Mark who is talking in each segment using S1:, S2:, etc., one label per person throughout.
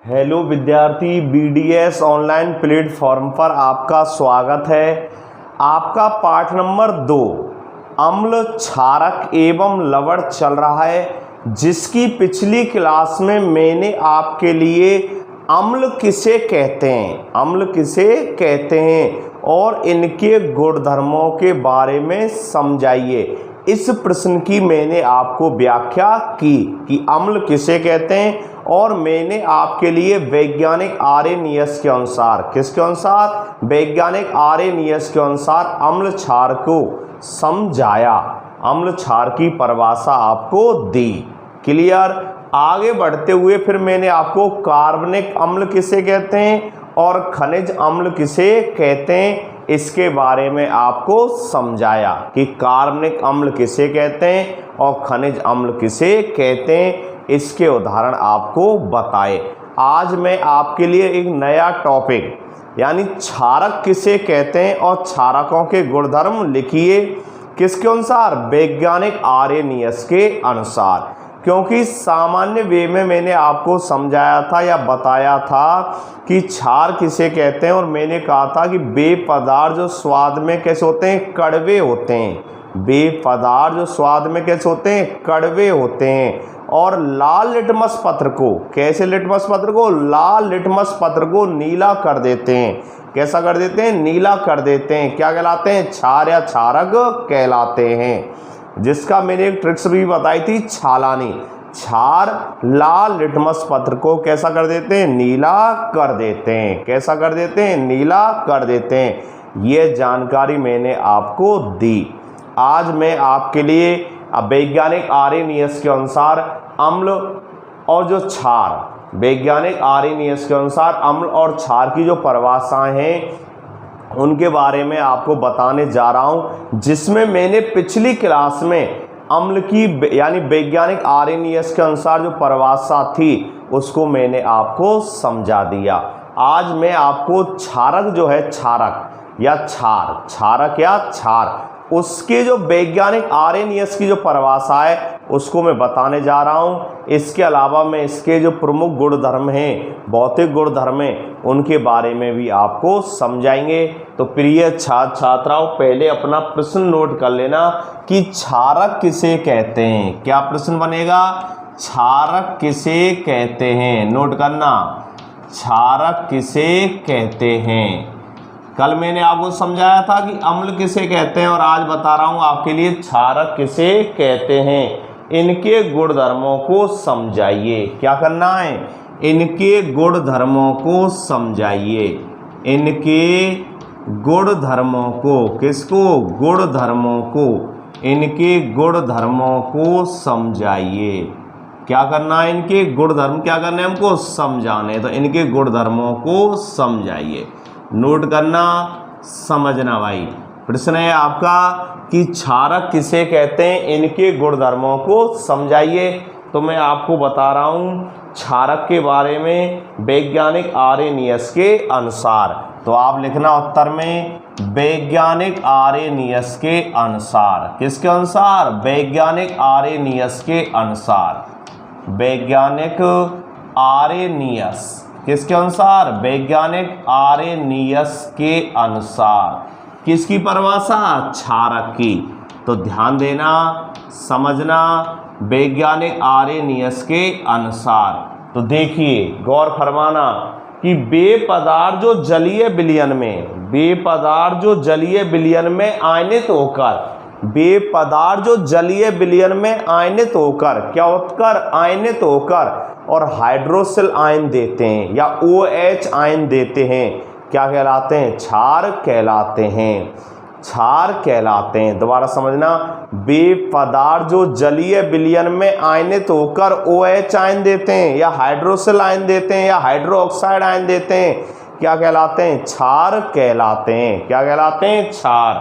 S1: Hello विद्यार्थी, BDS online platform पर आपका स्वागत है। आपका पाठ नंबर 2 अम्ल, क्षारक एवं लवण चल रहा है, जिसकी पिछली क्लास में मैंने आपके लिए अम्ल किसे कहते हैं, अम्ल किसे कहते हैं और इनके गुणधर्मों के बारे में समझाइए। इस प्रश्न की मैंने आपको व्याख्या की कि अम्ल किसे कहते हैं और मैंने आपके लिए वैज्ञानिक आर्यनियस के अनुसार, किसके अनुसार, वैज्ञानिक आर्यनियस के अनुसार अम्ल क्षार को समझाया, अम्ल क्षार की परिभाषा आपको दी। क्लियर। आगे बढ़ते हुए फिर मैंने आपको कार्बनिक अम्ल किसे कहते हैं और खनिज अम्ल किसे कहते हैं इसके बारे में आपको समझाया कि कार्बनिक अम्ल किसे कहते हैं और खनिज अम्ल किसे कहते हैं, इसके उदाहरण आपको बताए। आज मैं आपके लिए एक नया टॉपिक यानी क्षारक किसे कहते हैं और क्षारकों के गुणधर्म लिखिए, किसके अनुसार, वैज्ञानिक आर्यनियस के अनुसार। क्योंकि सामान्य वे में मैंने आपको समझाया था या बताया था कि क्षार किसे कहते हैं और मैंने कहा था कि वे पदार्थ जो स्वाद में कैसे होते हैं, कड़वे होते हैं, वे पदार्थ जो स्वाद में कैसे होते हैं, कड़वे होते हैं। और लाल लिटमस पत्र को, कैसे लिटमस पत्र को, लाल लिटमस पत्र को नीला कर देते हैं। कैसा कर देते हैं, नीला कर देते हैं। क्या कहलाते हैं, क्षार या क्षारक कहलाते हैं, जिसका मैंने एक ट्रिक्स भी बताई थी, छालानी। क्षार लाल लिटमस पत्र को कैसा कर देते हैं, नीला कर देते हैं। कैसा कर देते हैं, नीला कर देते हैं। ये जानकारी मैंने आपको दी। आज मैं आपके लिए वैज्ञानिक आर्यनियस के अनुसार अम्ल और जो क्षार, वैज्ञानिक आर्यनियस के अनुसार अम्ल और क्षार की जो परिभाषाएं हैं उनके बारे में आपको बताने जा रहा हूं, जिसमें मैंने पिछली क्लास में अम्ल की यानी वैज्ञानिक आर्यनियस के अनुसार जो परिभाषा थी उसको मैंने आपको समझा दिया। आज मैं आपको क्षारक जो है, क्षारक या क्षार, क्षारक या क्षार, उसके जो वैज्ञानिक आर्यनियस की जो परिभाषा है उसको मैं बताने जा रहा हूं। इसके अलावा मैं इसके जो प्रमुख गुणधर्म हैं, भौतिक गुणधर्म हैं, उनके बारे में भी आपको समझाएंगे। तो प्रिय छात्र छात्राओं, पहले अपना प्रश्न नोट कर लेना कि क्षारक किसे कहते हैं। क्या प्रश्न बनेगा, क्षारक किसे कहते हैं, नोट करना, क्षारक किसे कहते हैं। कल मैंने आपको समझाया था कि अम्ल किसे कहते हैं और आज बता रहा हूं आपके लिए क्षारक किसे कहते हैं। इनके गुणधर्मों को समझाइए। क्या करना है, इनके गुणधर्मों को समझाइए। इनके गुणधर्मों को, किसको, गुणधर्मों को, इनके गुणधर्मों को समझाइए। क्या करना है, इनके गुणधर्म क्या करने, हमको समझाने। तो इनके गुणधर्मों को समझाइए। नोट करना, समझना भाई। प्रश्न है आपका कि क्षारक किसे कहते हैं, इनके गुणधर्मों को समझाइए। तो मैं आपको बता रहा हूं क्षारक के बारे में वैज्ञानिक आर्यनियस के अनुसार। तो आप लिखना उत्तर में वैज्ञानिक आर्यनियस के अनुसार। किसके अनुसार, वैज्ञानिक आर्यनियस के अनुसार। वैज्ञानिक आर्यनियस किसके अनुसार, वैज्ञानिक आर्यनियस के अनुसार। किसकी परिभाषा, क्षारक की। तो ध्यान देना, समझना, वैज्ञानिक आर्यनियस के अनुसार। तो देखिए, गौर फरमाना कि वे पदार्थ जो जलीय विलयन में, वे पदार्थ जो जलीय विलयन में आयनित होकर, वे पदार्थ जो जलीय विलयन में आयनित होकर, क्या होकर, आयनित होकर और हाइड्रोक्सिल आयन देते हैं या OH आयन देते हैं, क्या कहलाते हैं, क्षार कहलाते हैं, क्षार कहलाते हैं। दोबारा समझना, वे पदार्थ जो जलीय विलयन में आयनित होकर OH आयन देते हैं या हाइड्रोक्सिल आयन देते हैं या हाइड्रोक्साइड आयन देते हैं, क्या कहलाते हैं, क्षार कहलाते हैं। क्या कहलाते हैं, क्षार।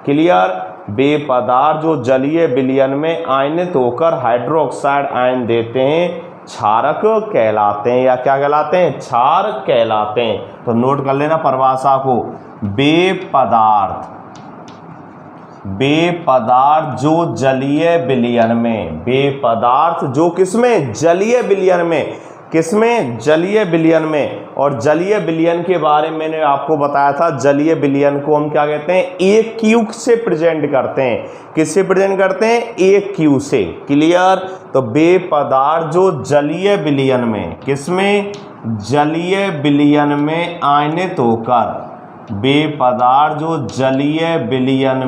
S1: क्लियर। वे पदार्थ जो जलीय विलयन में आयनित होकर हाइड्रोक्साइड आयन देते हैं क्षारक कहलाते हैं या क्या कहलाते हैं, क्षार कहलाते हैं। तो नोट कर लेना परिभाषा को, वे पदार्थ जो जलीय विलयन में, वे पदार्थ जो किसमें, जलीय विलयन में किसमें? जलीय विलयन में। और जलीय विलयन के बारे में मैंने आपको बताया था, जलीय विलयन को हम क्या कहते हैं? AQ से प्रेजेंट करते हैं। किससे प्रेजेंट करते हैं? AQ से। क्लियर? तो वे पदार्थ जो जलीय विलयन में, किसमें? जलीय विलयन में आयनित होकर, वे पदार्थ जो जलीय विलयन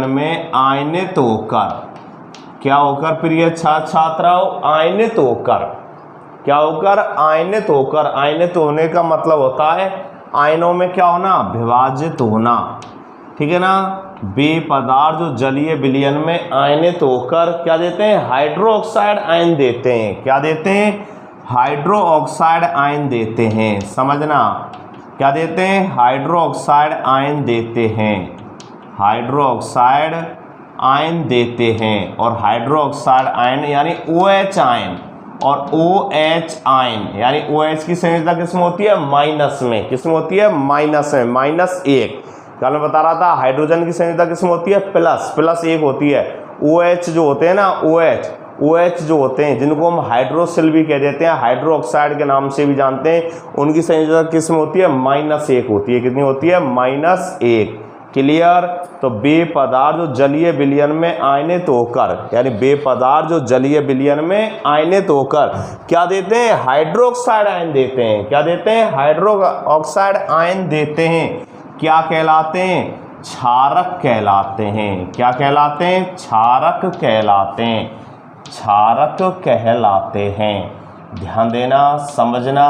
S1: में आयनित होकर, क्या होकर प्रिय छात्राओं? आयनित होकर। क्या होकर? आयनित होकर। आयनित होने का मतलब होता है आयनों में क्या होना? विभाजित होना। ठीक है ना? वे पदार्थ जो जलीय विलयन में आयनित होकर क्या देते हैं? हाइड्रो ऑक्साइड आयन देते हैं। क्या देते हैं? हाइड्रो ऑक्साइड आयन देते हैं। समझना, क्या देते हैं? हाइड्रो ऑक्साइड आयन देते हैं। हाइड्रो ऑक्साइड आयन देते हैं। और हाइड्रो ऑक्साइड आयन यानी OH आयन और OH आयन यानी OH की संयोजकता किसमें होती है? माइनस में। किसमें होती है? माइनस में, -1। कल मैं बता रहा था हाइड्रोजन की संयोजकता किसमें होती है? +1 होती है। OH जो होते हैं ना, OH जो होते हैं, जिनको हम हाइड्रोसिल भी कह देते हैं, हाइड्रो ऑक्साइड के नाम से भी जानते हैं, उनकी संयोजकता किसमें होती है? -1 होती है। कितनी होती है? -1। क्लियर? तो वे पदार्थ जो जलीय विलयन में आयनित होकर, यानी वे पदार्थ जो जलीय विलयन में आयनित होकर क्या देते हैं? हाइड्रो ऑक्साइड आयन देते हैं। क्या देते हैं? हाइड्रो ऑक्साइड आयन देते हैं। क्या कहलाते हैं? क्षारक कहलाते हैं। क्या कहलाते हैं? क्षारक कहलाते हैं। क्षारक कहलाते हैं। ध्यान देना, समझना।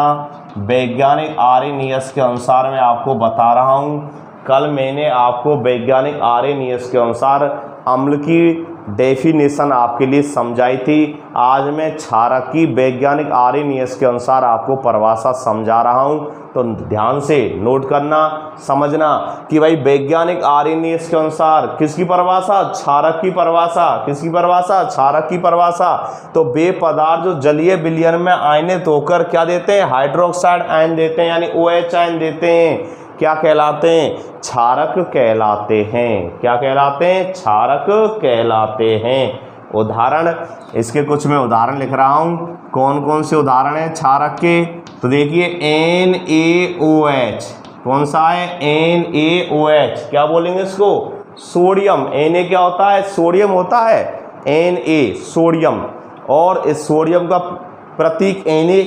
S1: वैज्ञानिक आर्यनियस के अनुसार मैं आपको बता रहा हूँ। कल मैंने आपको वैज्ञानिक आर्यनियस के अनुसार अम्ल की डेफिनेशन आपके लिए समझाई थी। आज मैं क्षारक की वैज्ञानिक आर्यनियस के अनुसार आपको परिभाषा समझा रहा हूं। तो ध्यान से नोट करना, समझना कि भाई वैज्ञानिक आर्यनियस के अनुसार किसकी परिभाषा? क्षारक की परिभाषा। किसकी परिभाषा? क्षारक की परिभाषा। तो वे पदार्थ जो जलीय विलयन में आयनित होकर क्या देते हैं? हाइड्रोक्साइड आयन देते हैं, यानी OH आयन देते हैं। क्या कहलाते हैं? क्षारक कहलाते हैं। क्या कहलाते हैं? क्षारक कहलाते हैं। उदाहरण, इसके कुछ मैं उदाहरण लिख रहा हूँ। कौन कौन से उदाहरण हैं क्षारक के? तो देखिए NaOH। कौन सा है? NaOH। क्या बोलेंगे इसको? सोडियम। Na क्या होता है? सोडियम होता है। Na sodium. और इस सोडियम का प्रतीक Na,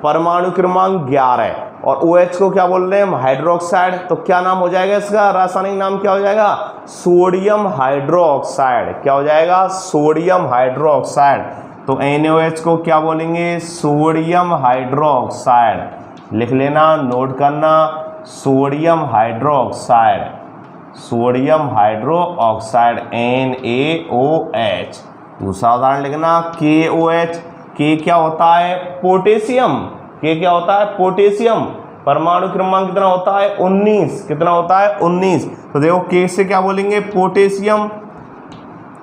S1: परमाणु क्रमांक 11। और OH को क्या बोल रहे हैं हम? हाइड्रोक्साइड। तो क्या नाम हो जाएगा इसका? रासायनिक नाम क्या हो जाएगा? Sodium hydroxide. क्या हो जाएगा? Sodium hydroxide. तो NaOH को क्या बोलेंगे? Sodium hydroxide. लिख लेना, नोट करना, sodium hydroxide. Sodium hydroxide NaOH। दूसरा उदाहरण लिखना, KOH। के क्या होता है? पोटेशियम। के क्या होता है? पोटेशियम। परमाणु क्रमांक कितना होता है? 19। कितना होता है? 19। तो देखो के से क्या बोलेंगे? पोटेशियम।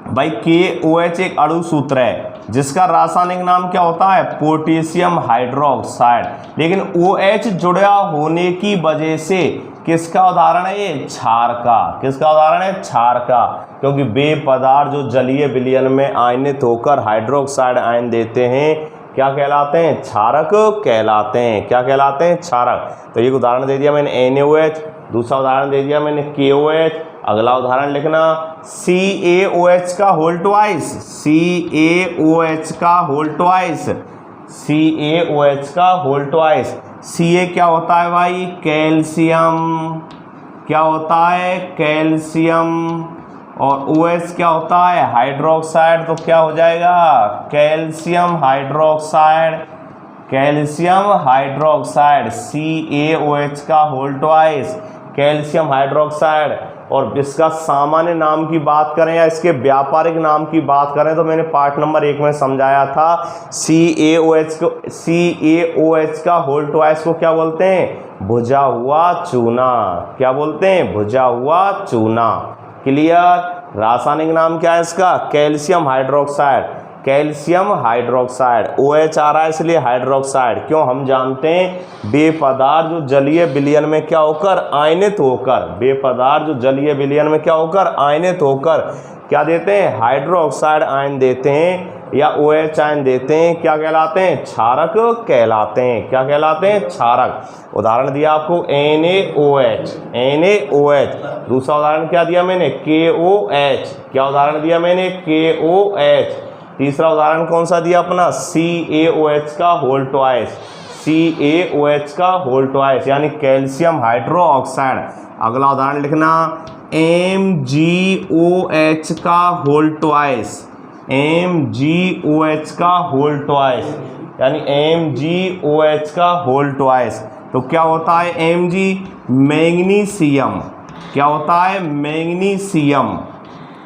S1: भाई KOH एक अणु सूत्र है जिसका रासायनिक नाम क्या होता है? Potassium hydroxide. लेकिन OH जुड़ा होने की वजह से किसका उदाहरण है ये? क्षार का। किसका उदाहरण है? क्षार का। क्योंकि वे पदार्थ जो जलीय विलयन में आयनित होकर हाइड्रोक्साइड आयन देते हैं क्या कहलाते हैं? क्षारक कहलाते हैं। क्या कहलाते हैं? क्षारक। तो एक उदाहरण दे दिया मैंने NaOH, दूसरा उदाहरण दे दिया मैंने KOH। अगला उदाहरण लिखना CaOH का होल ट्वाइस। CaOH का होल ट्वाइस। CaOH का होल ट्वाइस। Ca क्या होता है भाई? कैल्शियम। क्या होता है? कैल्शियम। और OH क्या होता है? हाइड्रोक्साइड। तो क्या हो जाएगा? Calcium hydroxide. Calcium hydroxide. CaOH का होल ट्वाइस, कैल्शियम हाइड्रोक्साइड। और इसका सामान्य नाम की बात करें या इसके व्यापारिक नाम की बात करें तो मैंने पार्ट नंबर 1 में समझाया था। CaOH का होल ट्वाइस को क्या बोलते हैं? भुजा हुआ चूना। क्या बोलते हैं? भुजा हुआ चूना। क्लियर? रासायनिक नाम क्या है इसका? Calcium hydroxide. Calcium hydroxide. OH आ रहा है इसलिए हाइड्रोक्साइड। क्यों? हम जानते हैं वे पदार्थ जो जलीय विलयन में क्या होकर? आयनित होकर। वे पदार्थ जो जलीय विलयन में क्या होकर? आयनित होकर क्या देते हैं? हाइड्रोक्साइड आयन देते हैं। या OH आयन देते हैं, क्या कहलाते हैं? क्षारक कहलाते हैं। क्या कहलाते हैं? क्षारक। उदाहरण दिया आपको NaOH, NaOH। दूसरा उदाहरण क्या दिया मैंने? KOH। क्या उदाहरण दिया मैंने? KOH। तीसरा उदाहरण कौन सा दिया अपना? CaOH का होल ट्वाइस, CaOH का होल ट्वाइस यानी कैल्शियम हाइड्रोक्साइड। अगला उदाहरण लिखना MgOH का होल ट्वाइस, MgOH का होल ट्वाइस यानी MgOH का होल ट्वाइस। तो क्या होता है Mg? मैग्नीशियम। क्या होता है? मैग्नीशियम।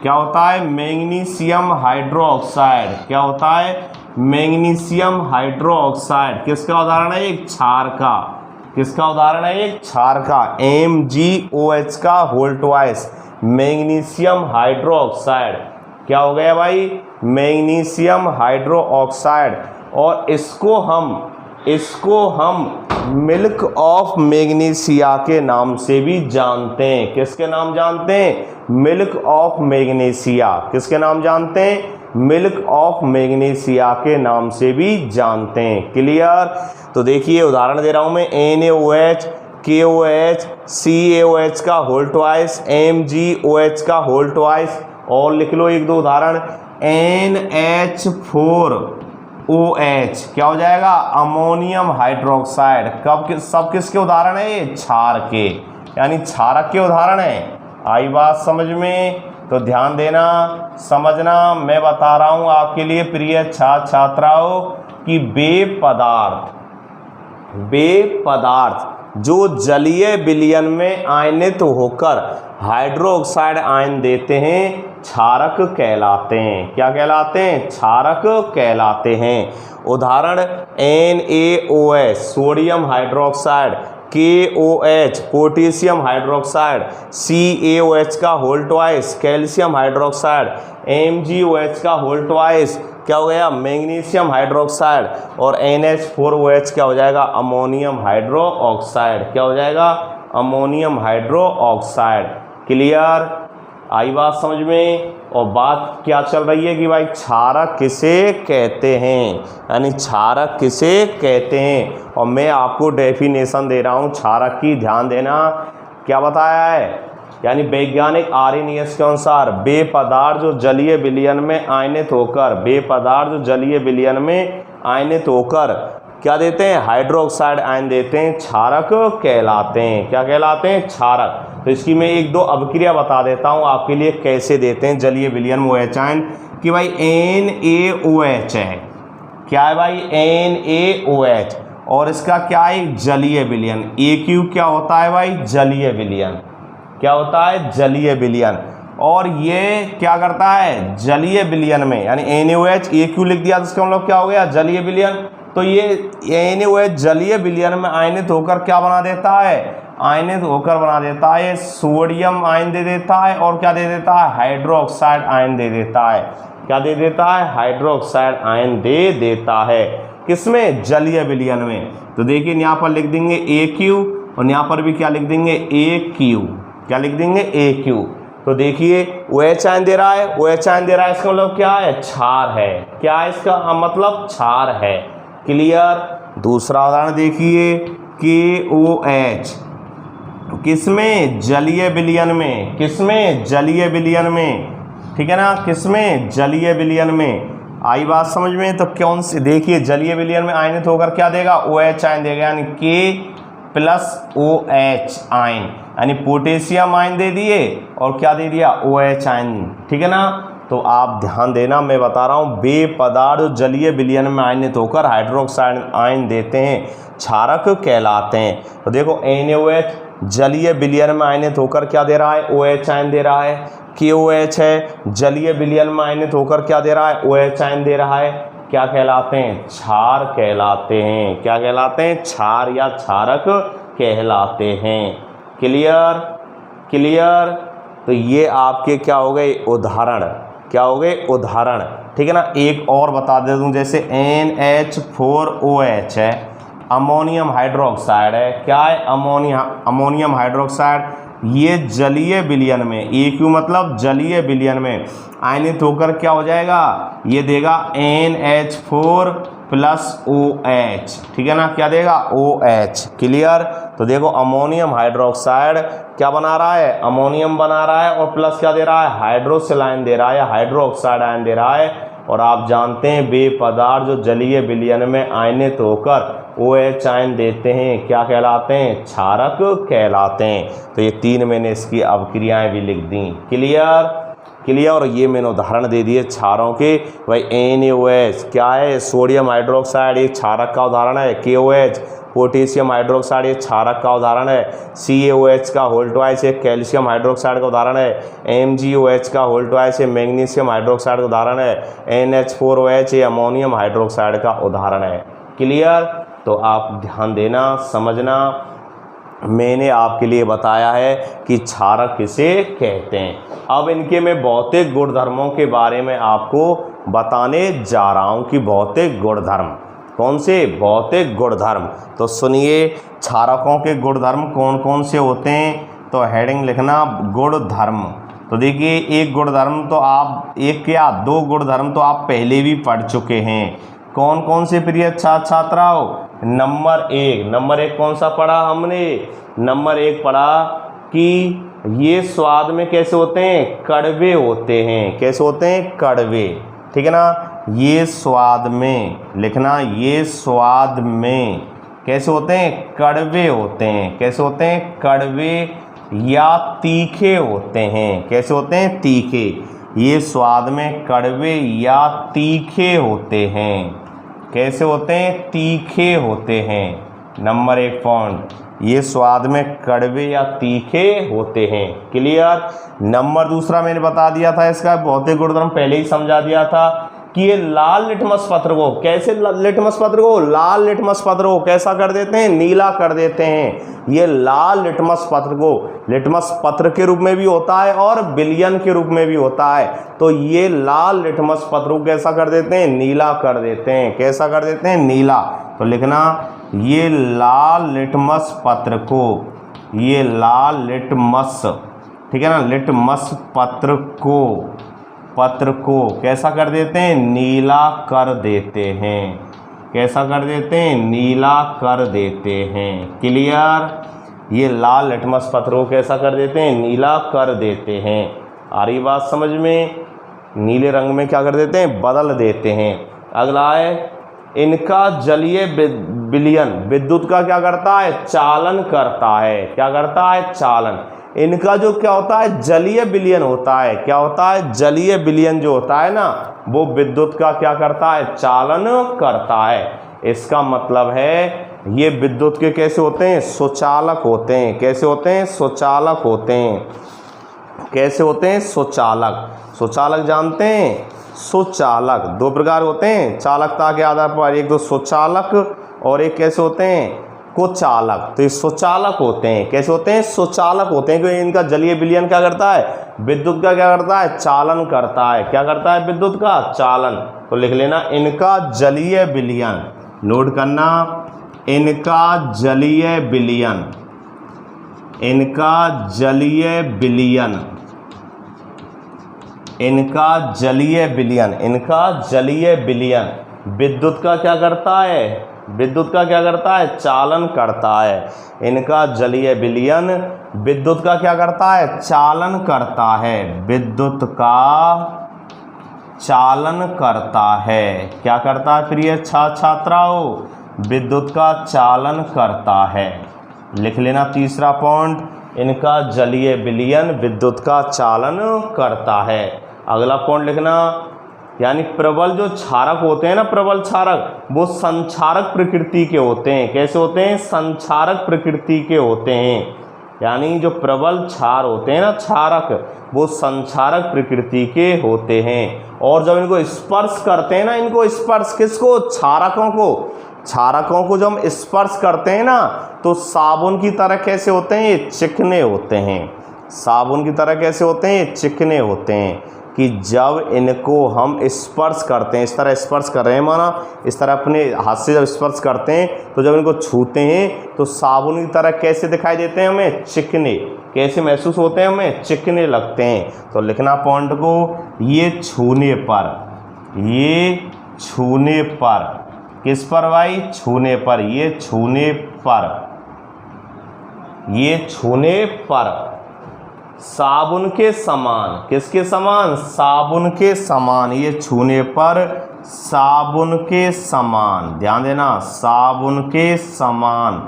S1: क्या होता है? Magnesium hydroxide. क्या होता है? Magnesium hydroxide. किसका उदाहरण है? एक क्षार का। किसका उदाहरण है? एक क्षार का। MgOH का होल ट्वाइस, मैग्नीशियम हाइड्रोक्साइड। क्या हो गया भाई? Magnesium hydroxide. और इसको हम मिल्क ऑफ मैग्नीशिया के नाम से भी जानते हैं। किसके नाम जानते हैं? Milk of magnesia. किसके नाम जानते हैं? मिल्क ऑफ मैग्नीशिया के नाम से भी जानते हैं। क्लियर? तो देखिए उदाहरण दे रहा हूं मैं NaOH, KOH, CaOH का होल ट्वाइस, MgOH का होल ट्वाइस। और लिख लो एक दो उदाहरण NH4OH। क्या हो जाएगा? Ammonium hydroxide. सब किसके उदाहरण है? ये क्षार के, यानी क्षारक के उदाहरण है। आई बात समझ में? तो ध्यान देना, समझना। मैं बता रहा हूं आपके लिए प्रिय छात्र छात्राओं कि वे पदार्थ जो जलीय विलयन में आयनित होकर हाइड्रोक्साइड आयन देते हैं क्षारक कहलाते हैं। क्या कहलाते हैं? क्षारक कहलाते हैं। उदाहरण NaOH sodium hydroxide, KOH potassium hydroxide, CaOH का whole twice calcium hydroxide, MgOH का होल ट्वाइस क्या हो गया? Magnesium hydroxide. और NH4OH क्या हो जाएगा? Ammonium hydroxide. क्या हो जाएगा? Ammonium hydroxide. क्लियर? आई बात समझ में? और बात क्या चल रही है कि भाई क्षारक किसे कहते हैं, यानी क्षारक किसे कहते हैं। और मैं आपको डेफिनेशन दे रहा हूं क्षारक की, ध्यान देना। क्या बताया है? यानी वैज्ञानिक आर्यनियस के अनुसार वे पदार्थ जो जलीय विलयन में आयनित होकर क्या देते हैं? हाइड्रोक्साइड आयन देते हैं, क्षारक कहलाते हैं। क्या कहलाते हैं? क्षारक। तो इसकी मैं एक दो अभिक्रिया बता देता हूं आपके लिए कैसे देते हैं जलीय विलयन में OH आयन। कि भाई NaOH है। क्या है भाई? NaOH। और इसका क्या है? जलीय विलयन। AQ क्या होता है भाई? जलीय विलयन। क्या होता है? जलीय विलयन। और ये क्या करता है? जलीय विलयन में, यानी NaOH AQ लिख दिया तो इसका मतलब क्या हो गया? जलीय विलयन। तो ये NaOH जलीय विलयन में आयनित होकर क्या बना देता है? आयनित होकर बना देता है सोडियम आयन दे देता है। और क्या दे देता है? हाइड्रोक्साइड आयन दे देता है। क्या दे देता है? हाइड्रोक्साइड आयन दे देता है। किसमें? जलीय विलयन में। तो देखिए यहाँ पर लिख देंगे AQ और यहाँ पर भी क्या लिख देंगे? AQ। क्या लिख देंगे? AQ। तो देखिए OH आयन दे रहा है, OH आयन दे रहा है, इसका मतलब क्या है? क्षार है। क्या है इसका मतलब? क्षार है। क्लियर? दूसरा उदाहरण देखिए KOH। किसमें? जलीय विलयन में। किसमें? जलीय विलयन में। ठीक है ना? किसमें? जलीय विलयन में। आई बात समझ में? तो कौन से? देखिए जलीय विलयन में आयनित होकर क्या देगा? OH आयन देगा, यानी K+OH आयन, यानी पोटेशियम आयन दे दिए और क्या दे दिया? OH ion. ठीक है ना? तो आप ध्यान देना, मैं बता रहा हूँ वे पदार्थ जलीय विलयन में आयनित होकर हाइड्रोक्साइड आयन देते हैं क्षारक कहलाते हैं। तो देखो NaOH जलीय विलयन में आयनित होकर क्या दे रहा है? OH आयन दे रहा है। KOH है जलीय विलयन में आयनित होकर क्या दे रहा है? OH आयन दे रहा है। क्या कहलाते हैं? क्षार कहलाते हैं। क्या कहलाते हैं? क्षार या क्षारक कहलाते हैं। क्लियर? क्लियर? तो ये आपके क्या हो गए? उदाहरण। क्या हो गए? उदाहरण। ठीक है ना? एक और बता दे दूं, जैसे NH4OH है, अमोनियम हाइड्रोक्साइड है। क्या है? Ammonium hydroxide. ये जलीय विलयन में, AQ मतलब जलीय विलयन में आयनित होकर क्या हो जाएगा, ये देगा NH4 प्लस OH, ठीक है ना, क्या देगा OH। क्लियर। तो देखो अमोनियम हाइड्रोक्साइड क्या बना रहा है, अमोनियम बना रहा है और प्लस क्या दे रहा है, हाइड्रोसिल आयन दे रहा है, हाइड्रोक्साइड आयन दे रहा है। और आप जानते हैं वे पदार्थ जो जलीय विलयन में आयनित होकर OH आयन देते हैं क्या कहलाते हैं, क्षारक कहलाते हैं। तो ये 3 मैंने इसकी अवक्रियाएं भी लिख दी। क्लियर। क्लियर। और ये मैंने उदाहरण दे दिए क्षारों के, भाई NaOH क्या है, सोडियम हाइड्रोक्साइड, ये क्षारक का उदाहरण है। KOH पोटेशियम हाइड्रोक्साइड, ये क्षारक का उदाहरण है। CaOH का होल ट्वाइस, ये कैल्शियम हाइड्रोक्साइड का उदाहरण है। MgOH का होल ट्वाइस, ये मैग्नीशियम हाइड्रोक्साइड का उदाहरण है। NH4OH ये अमोनियम हाइड्रोक्साइड का उदाहरण है। क्लियर। तो आप ध्यान देना, समझना, मैंने आपके लिए बताया है कि क्षारक किसे कहते हैं। अब इनके मैं भौतिक गुणधर्मों के बारे में आपको बताने जा रहा हूं कि भौतिक गुणधर्म कौन से, भौतिक गुणधर्म। तो सुनिए क्षारकों के गुणधर्म कौन कौन से होते हैं, तो हेडिंग लिखना गुणधर्म। तो देखिए एक गुणधर्म तो आप, एक क्या 2 गुणधर्म तो आप पहले भी पढ़ चुके हैं। कौन कौन से प्रिय छात्राओं, नंबर 1 कौन सा पढ़ा हमने, नंबर 1 पढ़ा कि ये स्वाद में कैसे होते हैं, कड़वे होते हैं। कैसे होते हैं, कड़वे, ठीक है ना। ये स्वाद में लिखना, ये स्वाद में कैसे होते हैं, कड़वे होते हैं। कैसे होते हैं, कड़वे या तीखे होते हैं। कैसे होते हैं, तीखे। ये स्वाद में कड़वे या तीखे होते हैं। कैसे होते हैं, तीखे होते हैं। नंबर 1 पॉइंट, ये स्वाद में कड़वे या तीखे होते हैं। क्लियर। नंबर 2 मैंने बता दिया था, इसका भौतिक गुणधर्म पहले ही समझा दिया था कि ये लाल लिटमस पत्र को, कैसे लिटमस पत्र को, लाल लिटमस पत्र को कैसा कर देते हैं, नीला कर देते हैं। ये लाल लिटमस पत्र को लिटमस पत्र के रूप में भी होता है और विलयन के रूप में भी होता है। तो ये लाल लिटमस पत्र को कैसा कर देते हैं, नीला कर देते हैं। कैसा कर देते हैं, नीला। तो लिखना ये लाल लिटमस पत्र को, ये लाल लिटमस, ठीक है ना, लिटमस पत्र को कैसा कर देते हैं, नीला कर देते हैं। कैसा कर देते हैं, नीला कर देते हैं। क्लियर। ये लाल लिटमस पत्र को कैसा कर देते हैं, नीला कर देते हैं। आ रही बात समझ में, नीले रंग में क्या कर देते हैं, बदल देते हैं। अगला है इनका जलीय विलयन विद्युत का क्या करता है, चालन करता है। क्या करता है, चालन। इनका जो क्या होता है, जलीय विलयन होता है। क्या होता है, जलीय विलयन जो होता है ना, वो विद्युत का क्या करता है, चालन करता है। इसका मतलब है ये विद्युत के कैसे होते हैं, सुचालक होते हैं। कैसे होते हैं, सुचालक होते हैं। कैसे होते हैं, सुचालक। सुचालक जानते हैं, सुचालक 2 प्रकार होते हैं चालकता के आधार पर, एक तो सुचालक और एक कैसे होते हैं, कुचालक। तो ये सुचालक होते हैं। कैसे होते हैं, सुचालक होते हैं, क्योंकि इनका जलीय विलयन क्या करता है, विद्युत का क्या करता है, चालन करता है। क्या करता है, विद्युत का चालन। तो लिख लेना इनका जलीय विलयन, नोट करना, इनका जलीय विलयन, इनका जलीय विलयन, इनका जलीय विलयन, इनका जलीय विलयन विद्युत का क्या करता है, विद्युत का क्या करता है, चालन करता है। इनका जलीय विलयन विद्युत का क्या करता है, चालन करता है। विद्युत का चालन करता है। क्या करता है प्रिय छात्राओं, विद्युत का चालन करता है। लिख लेना 3 पॉइंट, इनका जलीय विलयन विद्युत का चालन करता है। अगला पॉइंट लिखना, यानी प्रबल जो क्षारक होते हैं ना, प्रबल क्षारक, वो संक्षारक प्रकृति के होते हैं। कैसे होते हैं, संक्षारक प्रकृति के होते हैं। यानी जो प्रबल क्षार होते हैं ना, क्षारक, वो संक्षारक प्रकृति के होते हैं। और जब इनको स्पर्श करते हैं ना, इनको स्पर्श किसको, क्षारकों को, क्षारकों को जब हम स्पर्श करते हैं ना, तो साबुन की तरह कैसे होते हैं, ये चिकने होते हैं। साबुन की तरह कैसे होते हैं, ये चिकने होते हैं। कि जब इनको हम स्पर्श करते हैं, इस तरह स्पर्श कर रहे हैं, माना इस तरह अपने हाथ से जब स्पर्श करते हैं, तो जब इनको छूते हैं तो साबुन की तरह कैसे दिखाई देते हैं हमें, चिकने। कैसे महसूस होते हैं हमें, चिकने लगते हैं। तो लिखना पॉइंट को, ये छूने पर, ये छूने पर, किस पर भाई, छूने पर, ये छूने पर, ये छूने पर साबुन के समान, किसके समान, साबुन के समान, ये छूने पर साबुन के समान, ध्यान देना, साबुन के समान,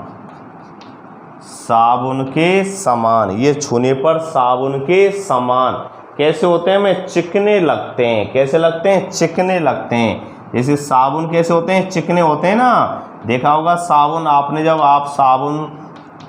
S1: साबुन के समान, ये छूने पर साबुन के समान कैसे होते हैं, हमें चिकने लगते हैं। कैसे लगते हैं, चिकने लगते हैं। जैसे साबुन कैसे होते हैं, चिकने होते हैं ना। देखा होगा साबुन, आपने जब आप साबुन,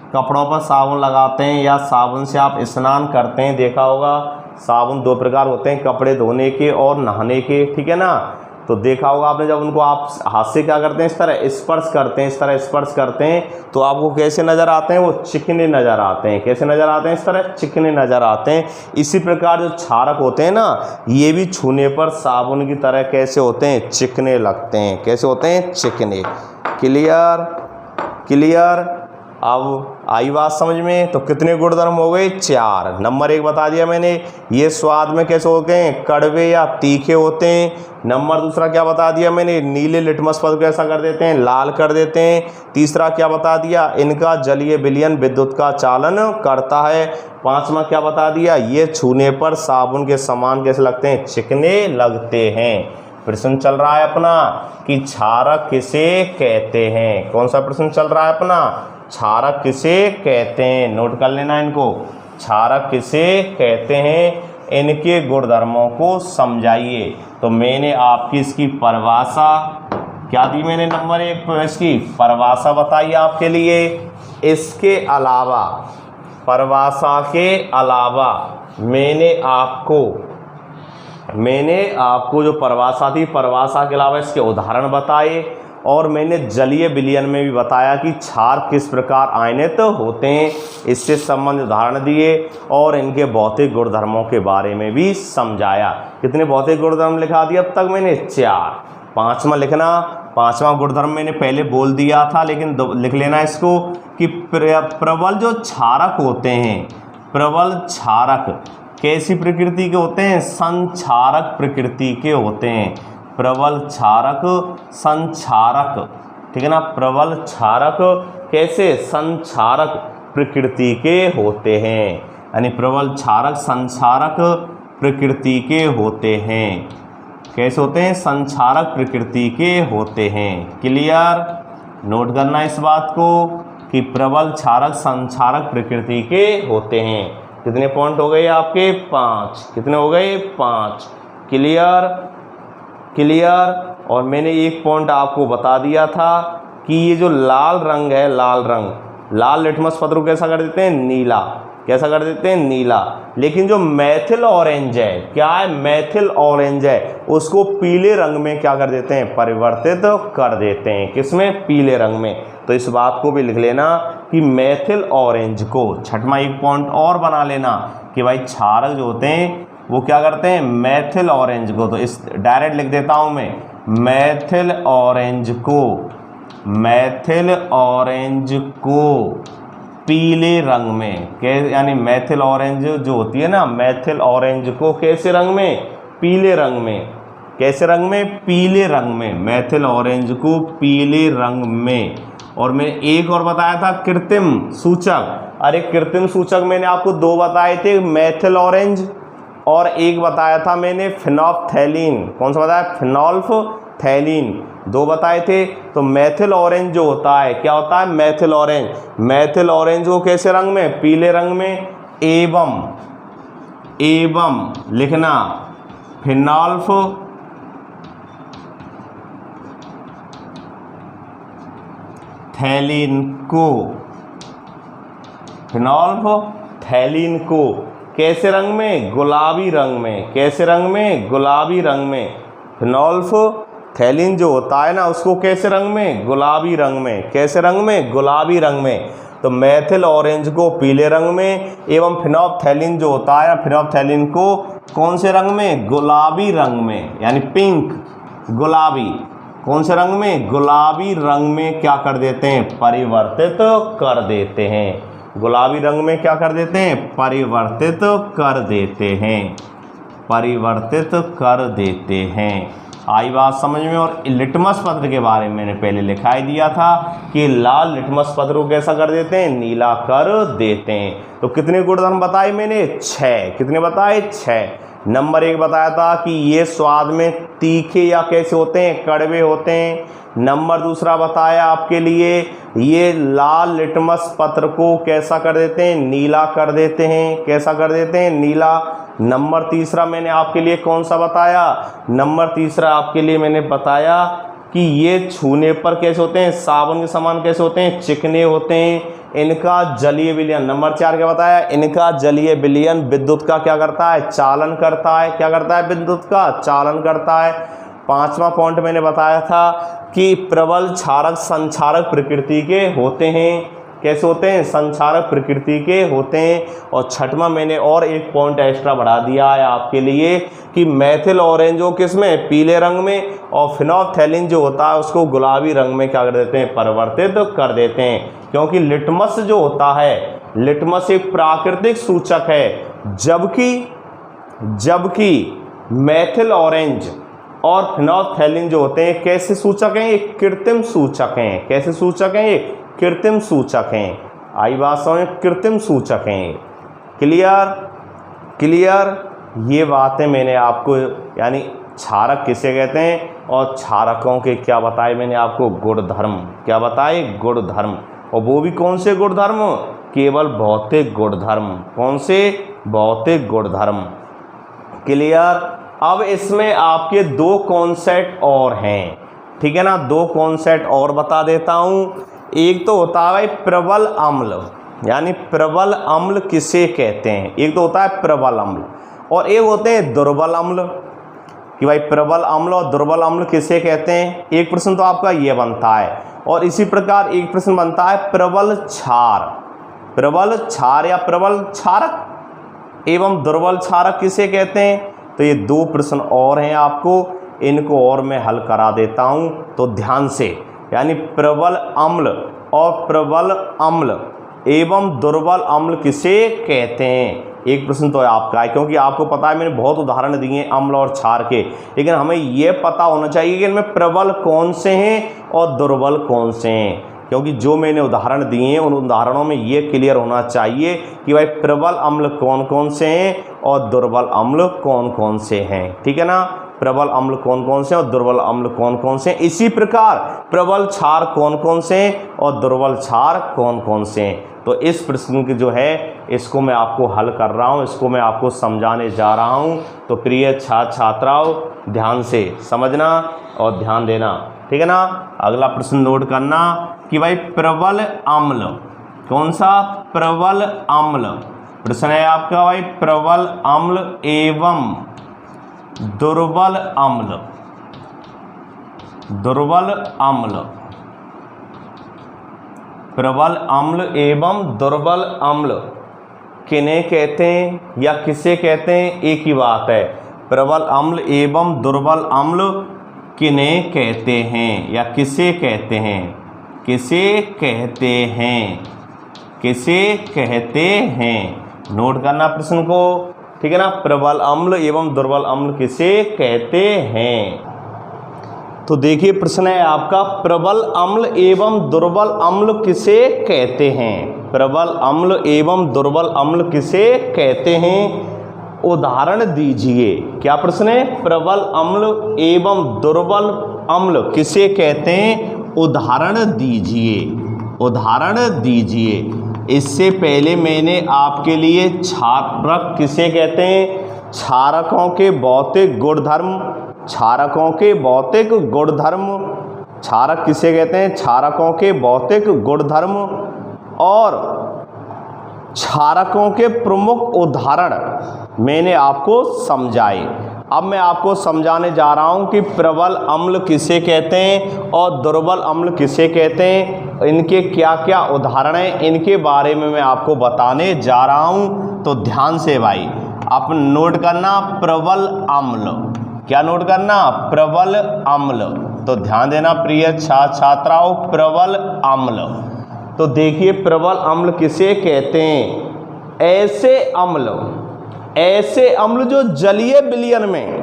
S1: कपड़ों पर साबुन लगाते हैं या साबुन से आप स्नान करते हैं, देखा होगा साबुन दो प्रकार होते हैं, कपड़े धोने के और नहाने के, ठीक है ना। तो देखा होगा आपने, जब उनको आप हाथ से क्या करते हैं, इस तरह स्पर्श करते हैं, इस तरह स्पर्श करते हैं, तो आपको कैसे नज़र आते हैं, वो चिकने नज़र आते हैं। कैसे नज़र आते हैं, इस तरह चिकने नज़र आते हैं। इसी प्रकार जो क्षारक होते हैं ना, ये भी छूने पर साबुन की तरह कैसे होते हैं, चिकने लगते हैं। कैसे होते हैं, चिकने। Clear, clear. अब आई बात समझ में। तो कितने गुणधर्म हो गए, 4। नंबर 1 बता दिया मैंने, ये स्वाद में कैसे होते हैं, कड़वे या तीखे होते हैं। नंबर दूसरा क्या बता दिया मैंने, नीले लिटमस पद को ऐसा कर देते हैं, लाल कर देते हैं। तीसरा क्या बता दिया, इनका जलीय विलयन विद्युत का चालन करता है। 5वां क्या बता दिया, ये छूने पर साबुन के समान कैसे लगते हैं, चिकने लगते हैं। प्रश्न चल रहा है अपना कि क्षारक किसे कहते हैं। कौन सा प्रश्न चल रहा है अपना, क्षारक किसे कहते हैं। नोट कर लेना इनको, क्षारक किसे कहते हैं, इनके गुणधर्मों को समझाइए। तो मैंने आपकी इसकी परिभाषा क्या दी, मैंने नंबर 1 पर इसकी परिभाषा बताई आपके लिए। इसके अलावा, परिभाषा के अलावा मैंने आपको जो परिभाषा थी, परिभाषा के अलावा इसके उदाहरण बताए, और मैंने जलीय विलयन में भी बताया कि क्षार किस प्रकार आयनित होते हैं, इससे संबंधित उदाहरण दिए, और इनके भौतिक गुणधर्मों के बारे में भी समझाया। कितने भौतिक गुणधर्म लिखा दिया अब तक मैंने, 4। 5वां लिखना, 5वां गुणधर्म मैंने पहले बोल दिया था, लेकिन लिख लेना इसको कि प्रबल जो क्षारक होते हैं, प्रबल क्षारक कैसी प्रकृति के होते हैं, संक्षारक प्रकृति के होते हैं। प्रबल क्षारक, संक्षारक, ठीक है ना। प्रबल क्षारक कैसे, संक्षारक प्रकृति के होते हैं, यानी प्रबल क्षारक संक्षारक प्रकृति के होते हैं। कैसे होते हैं, संक्षारक प्रकृति के होते हैं। क्लियर, नोट करना इस बात को कि प्रबल क्षारक संक्षारक प्रकृति के होते हैं। कितने पॉइंट हो गए आपके, 5। कितने हो गए, 5। Clear, clear. और मैंने एक पॉइंट आपको बता दिया था कि ये जो लाल रंग है, लाल रंग, लाल लिटमस पत्र को कैसा कर देते हैं, नीला। कैसा कर देते हैं, नीला। लेकिन जो मैथिल ऑरेंज है, क्या है, मैथिल ऑरेंज है, उसको पीले रंग में क्या कर देते हैं, परिवर्तित कर देते हैं। किसमें, पीले रंग में। तो इस बात को भी लिख लेना कि मैथिल ऑरेंज को, 6वां एक पॉइंट और बना लेना कि भाई क्षारक जो होते हैं वो क्या करते हैं, मैथिल ऑरेंज को। तो इस डायरेक्ट लिख देता हूं मैं, मैथिल ऑरेंज को, मैथिल ऑरेंज को पीले रंग में, यानी मैथिल ऑरेंज जो होती है ना, मैथिल ऑरेंज को कैसे रंग में, पीले रंग में। कैसे रंग में, पीले रंग में, मैथिल ऑरेंज को पीले रंग में। और मैंने एक और बताया था कृत्रिम सूचक। अरे कृत्रिम सूचक मैंने आपको 2 बताए थे, मैथिल ऑरेंज, और एक बताया था मैंने फिनोल्फथैलीन। कौन सा बताया, फिनोल्फथैलीन। 2 बताए थे। तो मैथिल ऑरेंज जो होता है, क्या होता है, मैथिल ऑरेंज, मैथिल ऑरेंज को कैसे रंग में, पीले रंग में। एवं लिखना फिनोल्फथैलीन को कैसे रंग में, गुलाबी रंग में। कैसे रंग में, गुलाबी रंग में। फिनोल्फथैलीन जो होता है ना, उसको कैसे रंग में, गुलाबी रंग में। कैसे रंग में, गुलाबी रंग में। तो मैथिल ऑरेंज को पीले रंग में, एवं फिनोल्फथैलीन जो होता है, फिनोल्फथैलीन को कौन से रंग में, गुलाबी रंग में, यानी पिंक, गुलाबी। कौन से रंग में, गुलाबी रंग में क्या कर देते हैं, परिवर्तित कर देते हैं। गुलाबी रंग में क्या कर देते हैं, परिवर्तित कर देते हैं, परिवर्तित कर देते हैं। आई बात समझ में। और लिटमस पत्र के बारे में मैंने पहले लिखा ही दिया था कि लाल लिटमस पत्र को कैसा कर देते हैं, नीला कर देते हैं। तो कितने गुणधर्म बताए मैंने, 6। कितने बताए, 6। नंबर 1 बताया था कि ये स्वाद में तीखे या कैसे होते हैं, कड़वे होते हैं। नंबर 2 बताया आपके लिए, ये लाल लिटमस पत्र को कैसा कर देते हैं, नीला कर देते हैं। कैसा कर देते हैं, नीला। नंबर 3 मैंने आपके लिए कौन सा बताया, नंबर 3 आपके लिए मैंने बताया कि ये छूने पर कैसे होते हैं, साबुन के समान कैसे होते हैं, चिकने होते हैं। इनका जलीय विलयन, नंबर 4 क्या बताया, इनका जलीय विलयन विद्युत का क्या करता है, चालन करता है। क्या करता है, विद्युत का चालन करता है। 5वां पॉइंट मैंने बताया था कि प्रबल क्षारक संक्षारक प्रकृति के होते हैं। कैसे होते हैं, संक्षारक प्रकृति के होते हैं। और 6वां मैंने और एक पॉइंट एक्स्ट्रा बढ़ा दिया है आपके लिए कि मैथिल ऑरेंज हो किसमें, पीले रंग में, और फिनोल्फ्थैलीन जो होता है उसको गुलाबी रंग में क्या कर देते हैं, परिवर्तित कर देते हैं। क्योंकि लिटमस जो होता है, लिटमस एक प्राकृतिक सूचक है, जबकि मैथिल ऑरेंज और फिनोल्फ्थैलीन जो होते हैं कैसे सूचक हैं, ये कृत्रिम सूचक हैं। कैसे सूचक हैं, ये कृत्रिम सूचक हैं। आई बात समझ, कृत्रिम सूचक हैं। Clear, clear. ये बातें मैंने आपको, यानी क्षारक किसे कहते हैं और क्षारकों के क्या बताए मैंने आपको, गुणधर्म। क्या बताए, गुणधर्म। और वो भी कौन से गुणधर्म, केवल भौतिक गुणधर्म। कौन से, भौतिक गुणधर्म। क्लियर। अब इसमें आपके 2 कॉन्सेप्ट और हैं, ठीक है ना, 2 कॉन्सेप्ट और बता देता हूँ। एक तो होता है प्रबल अम्ल, यानी प्रबल अम्ल किसे कहते हैं। एक तो होता है प्रबल अम्ल और एक होते हैं दुर्बल अम्ल, कि भाई प्रबल अम्ल और दुर्बल अम्ल किसे कहते हैं। एक प्रश्न तो आपका ये बनता है। और इसी प्रकार एक प्रश्न बनता है प्रबल क्षार, प्रबल क्षार या प्रबल क्षारक एवं दुर्बल क्षारक किसे कहते हैं। तो ये 2 प्रश्न और हैं आपको, इनको और मैं हल करा देता हूँ, तो ध्यान से। यानी प्रबल अम्ल और प्रबल अम्ल एवं दुर्बल अम्ल किसे कहते हैं। एक प्रश्न तो आपका है, क्योंकि आपको पता है मैंने बहुत उदाहरण दिए हैं अम्ल और क्षार के, लेकिन हमें यह पता होना चाहिए कि इनमें प्रबल कौन से हैं और दुर्बल कौन से हैं। क्योंकि जो मैंने उदाहरण दिए हैं उन उदाहरणों में ये क्लियर होना चाहिए कि भाई प्रबल अम्ल कौन कौन से हैं और दुर्बल अम्ल कौन कौन से हैं। ठीक है ना, प्रबल अम्ल कौन कौन से और दुर्बल अम्ल कौन कौन से। इसी प्रकार प्रबल क्षार कौन कौन से और दुर्बल क्षार कौन कौन से। तो इस प्रश्न की जो है इसको मैं आपको हल कर रहा हूँ, इसको मैं आपको समझाने जा रहा हूँ। तो प्रिय छात्र छात्राओं, ध्यान से समझना और ध्यान देना, ठीक है ना। अगला प्रश्न नोट करना कि भाई प्रबल अम्ल कौन सा, प्रबल अम्ल। प्रश्न है आपका भाई प्रबल अम्ल एवं दुर्बल अम्ल, दुर्बल अम्ल, प्रबल अम्ल एवं दुर्बल अम्ल किन्हें कहते हैं या किसे कहते हैं, एक ही बात है। प्रबल अम्ल एवं दुर्बल अम्ल किन्हें कहते हैं या किसे कहते हैं, किसे कहते हैं, किसे कहते हैं। नोट करना प्रश्न को, ठीक है ना। प्रबल अम्ल एवं दुर्बल अम्ल किसे कहते हैं। तो देखिए प्रश्न है आपका प्रबल अम्ल एवं दुर्बल अम्ल किसे कहते हैं। प्रबल अम्ल एवं दुर्बल अम्ल किसे कहते हैं, उदाहरण दीजिए। क्या प्रश्न है, प्रबल अम्ल एवं दुर्बल अम्ल किसे कहते हैं, उदाहरण दीजिए, उदाहरण दीजिए। इससे पहले मैंने आपके लिए क्षारक किसे कहते हैं, क्षारकों के भौतिक गुणधर्म, क्षारकों के भौतिक गुणधर्म, क्षारक किसे कहते हैं, क्षारकों के भौतिक गुणधर्म और क्षारकों के प्रमुख उदाहरण मैंने आपको समझाए। अब मैं आपको समझाने जा रहा हूं कि प्रबल अम्ल किसे कहते हैं और दुर्बल अम्ल किसे कहते हैं, इनके क्या क्या उदाहरण हैं, इनके बारे में मैं आपको बताने जा रहा हूं। तो ध्यान से भाई आप नोट करना प्रबल अम्ल, क्या नोट करना, प्रबल अम्ल। तो ध्यान देना प्रिय छात्र छात्राओं, प्रबल अम्ल, तो देखिए प्रबल अम्ल किसे कहते हैं? ऐसे अम्ल जो जलीय विलयन में,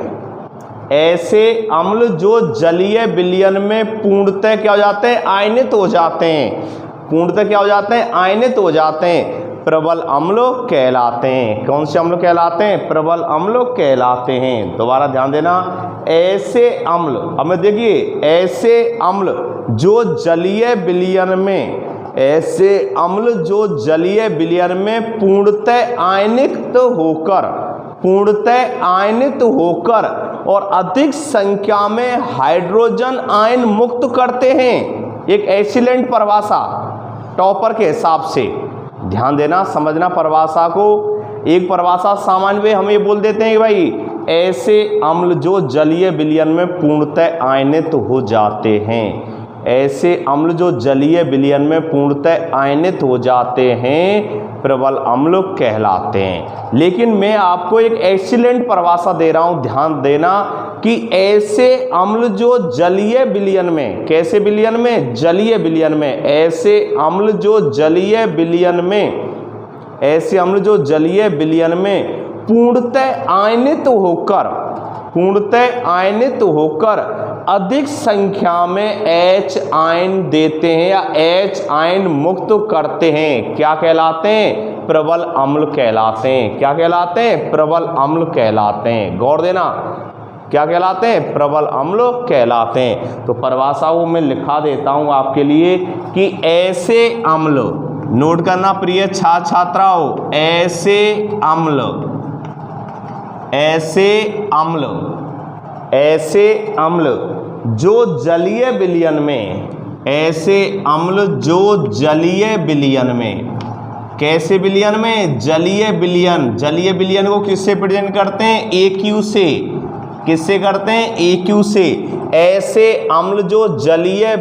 S1: ऐसे अम्ल जो जलीय विलयन में पूर्णतः क्या हो जाते हैं? आयनित हो जाते हैं। पूर्णतः क्या हो जाते हैं? आयनित हो जाते हैं, प्रबल अम्ल कहलाते हैं। कौन से अम्ल कहलाते हैं? प्रबल अम्ल कहलाते हैं। दोबारा ध्यान देना, ऐसे अम्ल, अब देखिए ऐसे अम्ल जो जलीय विलयन में, ऐसे अम्ल जो जलीय विलयन में पूर्णतः आयनित होकर और अधिक संख्या में हाइड्रोजन आयन मुक्त करते हैं। एक एक्सीलेंट परिभाषा टॉपर के हिसाब से, ध्यान देना, समझना परिभाषा को। एक परिभाषा सामान्य में हम ये बोल देते हैं कि भाई ऐसे अम्ल जो जलीय विलयन में पूर्णतः आयनित हो जाते हैं, ऐसे अम्ल जो जलीय विलयन में पूर्णतः आयनित हो जाते हैं प्रबल अम्ल कहलाते हैं। लेकिन मैं आपको एक एक्सीलेंट परिभाषा दे रहा हूं, ध्यान देना कि ऐसे अम्ल जो जलीय विलयन में, कैसे विलयन में? जलीय विलयन में, ऐसे अम्ल जो जलीय विलयन में, ऐसे अम्ल जो जलीय विलयन में पूर्णतः आयनित होकर अधिक संख्या में H आयन देते हैं या H आयन मुक्त करते हैं, क्या कहलाते हैं? प्रबल अम्ल कहलाते हैं। क्या कहलाते हैं? प्रबल अम्ल कहलाते हैं। गौर देना, क्या कहलाते हैं? प्रबल अम्ल कहलाते हैं। तो परिभाषा को मैं लिखा देता हूं आपके लिए कि ऐसे अम्ल, नोट करना प्रिय छात्र छात्राओं, ऐसे अम्ल जो जलीय विलयन में, ऐसे अम्ल जो जलीय विलयन में, कैसे विलयन में? जलीय विलयन। जलीय विलयन को किससे प्रेजेंट करते हैं? AQ से। किससे करते हैं? AQ से। ऐसे अम्ल जो जलीय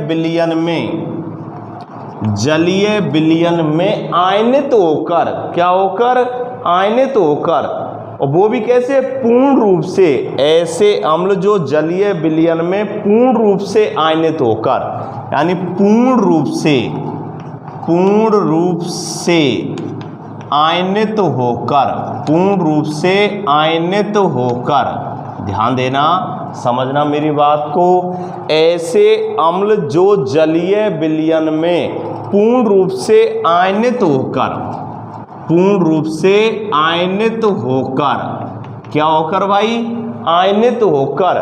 S1: विलयन में आयनित होकर, क्या होकर? आयनित होकर, और वो भी कैसे? पूर्ण रूप से। ऐसे अम्ल जो जलीय विलयन में पूर्ण रूप से आयनित होकर, यानी पूर्ण रूप आयनित होकर, ध्यान देना, समझना मेरी बात को। ऐसे अम्ल जो जलीय विलयन में पूर्ण रूप से आयनित होकर, क्या होकर भाई? आयनित होकर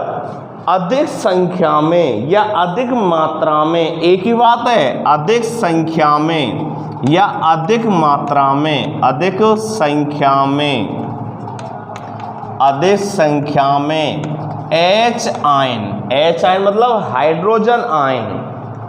S1: अधिक संख्या में या अधिक मात्रा में, एक ही बात है, अधिक संख्या में या अधिक मात्रा में, अधिक संख्या में H आयन मतलब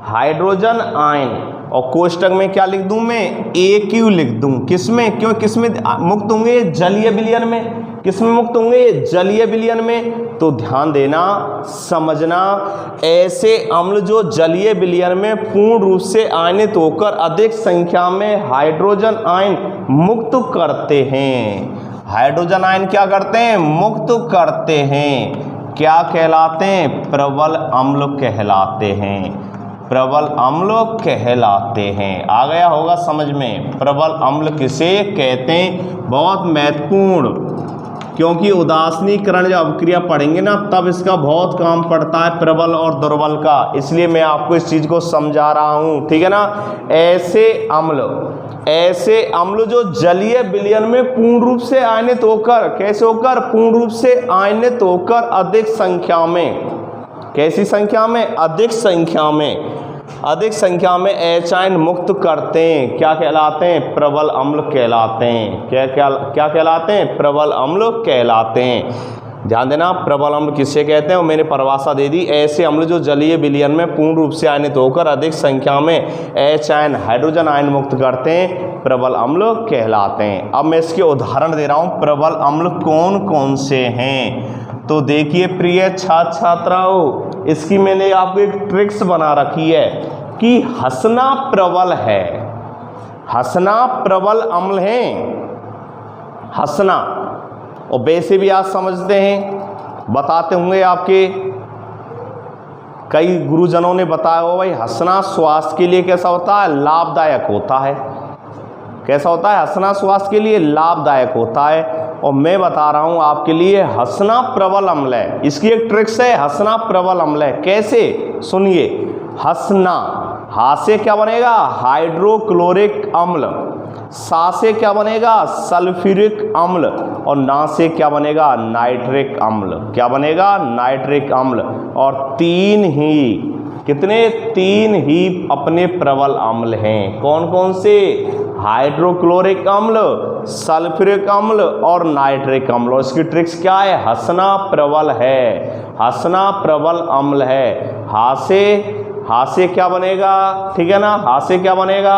S1: हाइड्रोजन आयन, और कोष्टक में क्या लिख दूं मैं? AQ लिख दूं। किसमें? क्यों किसमें मुक्त होंगे? जलीय विलयन में। किसमें मुक्त होंगे? जलीय विलयन में। तो ध्यान देना, समझना, ऐसे अम्ल जो जलीय विलयन में पूर्ण रूप से आयनित होकर अधिक संख्या में हाइड्रोजन आयन मुक्त करते हैं। हाइड्रोजन आयन क्या करते हैं? मुक्त करते हैं। क्या कहलाते हैं? प्रबल अम्ल कहलाते हैं। प्रबल अम्ल कहलाते हैं। आ गया होगा समझ में, प्रबल अम्ल किसे कहते हैं? बहुत महत्वपूर्ण, क्योंकि उदासीनीकरण जब अपक्रिया पढ़ेंगे ना, तब इसका बहुत काम पड़ता है, प्रबल और दुर्बल का। इसलिए मैं आपको इस चीज को समझा रहा हूं, ठीक है ना। ऐसे अम्ल जो जलीय विलयन में पूर्ण रूप से आयनित होकर, कैसे होकर? पूर्ण रूप से आयनित होकर अधिक संख्या में, कैसी संख्या में? अधिक संख्या में H आयन मुक्त करते हैं, क्या कहलाते हैं? प्रबल अम्ल कहलाते हैं। क्या कहलाते हैं? प्रबल अम्ल कहलाते हैं। ध्यान देना, प्रबल अम्ल किससे कहते हैं? और मैंने परिभाषा दे दी, ऐसे अम्ल जो जलीय विलयन में पूर्ण रूप से आयनित होकर अधिक संख्या में H आयन, हाइड्रोजन आयन मुक्त करते हैं, प्रबल अम्ल कहलाते हैं। अब मैं इसके उदाहरण दे रहा हूं, प्रबल अम्ल कौन कौन से हैं। तो देखिए प्रिय छात्र छात्राओं, इसकी मैंने आपको एक ट्रिक्स बना रखी है कि हसना प्रबल है, हसना प्रबल अम्ल है, हसना। और वैसे भी आज समझते हैं, बताते होंगे आपके कई गुरुजनों ने बताया हो भाई हंसना स्वास्थ्य के लिए कैसा होता है, लाभदायक होता है। कैसा होता है, हंसना स्वास्थ्य के लिए लाभदायक होता है। और मैं बता रहा हूं आपके लिए हंसना प्रबल अम्ल है। इसकी एक ट्रिक्स है, हंसना प्रबल अम्ल है। कैसे, सुनिए। हंसना, हा से क्या बनेगा, हाइड्रोक्लोरिक अम्ल, सा से क्या बनेगा, सल्फ्यूरिक अम्ल, और ना से क्या बनेगा, नाइट्रिक अम्ल। क्या बनेगा, नाइट्रिक अम्ल। और तीन ही, कितने, तीन ही अपने प्रबल अम्ल हैं। कौन कौन से, हाइड्रोक्लोरिक अम्ल, सल्फ्यूरिक अम्ल और नाइट्रिक अम्ल। और इसकी ट्रिक्स क्या है, हंसना प्रबल है, हंसना प्रबल अम्ल है। हा से क्या बनेगा, ठीक है ना, हा से क्या बनेगा,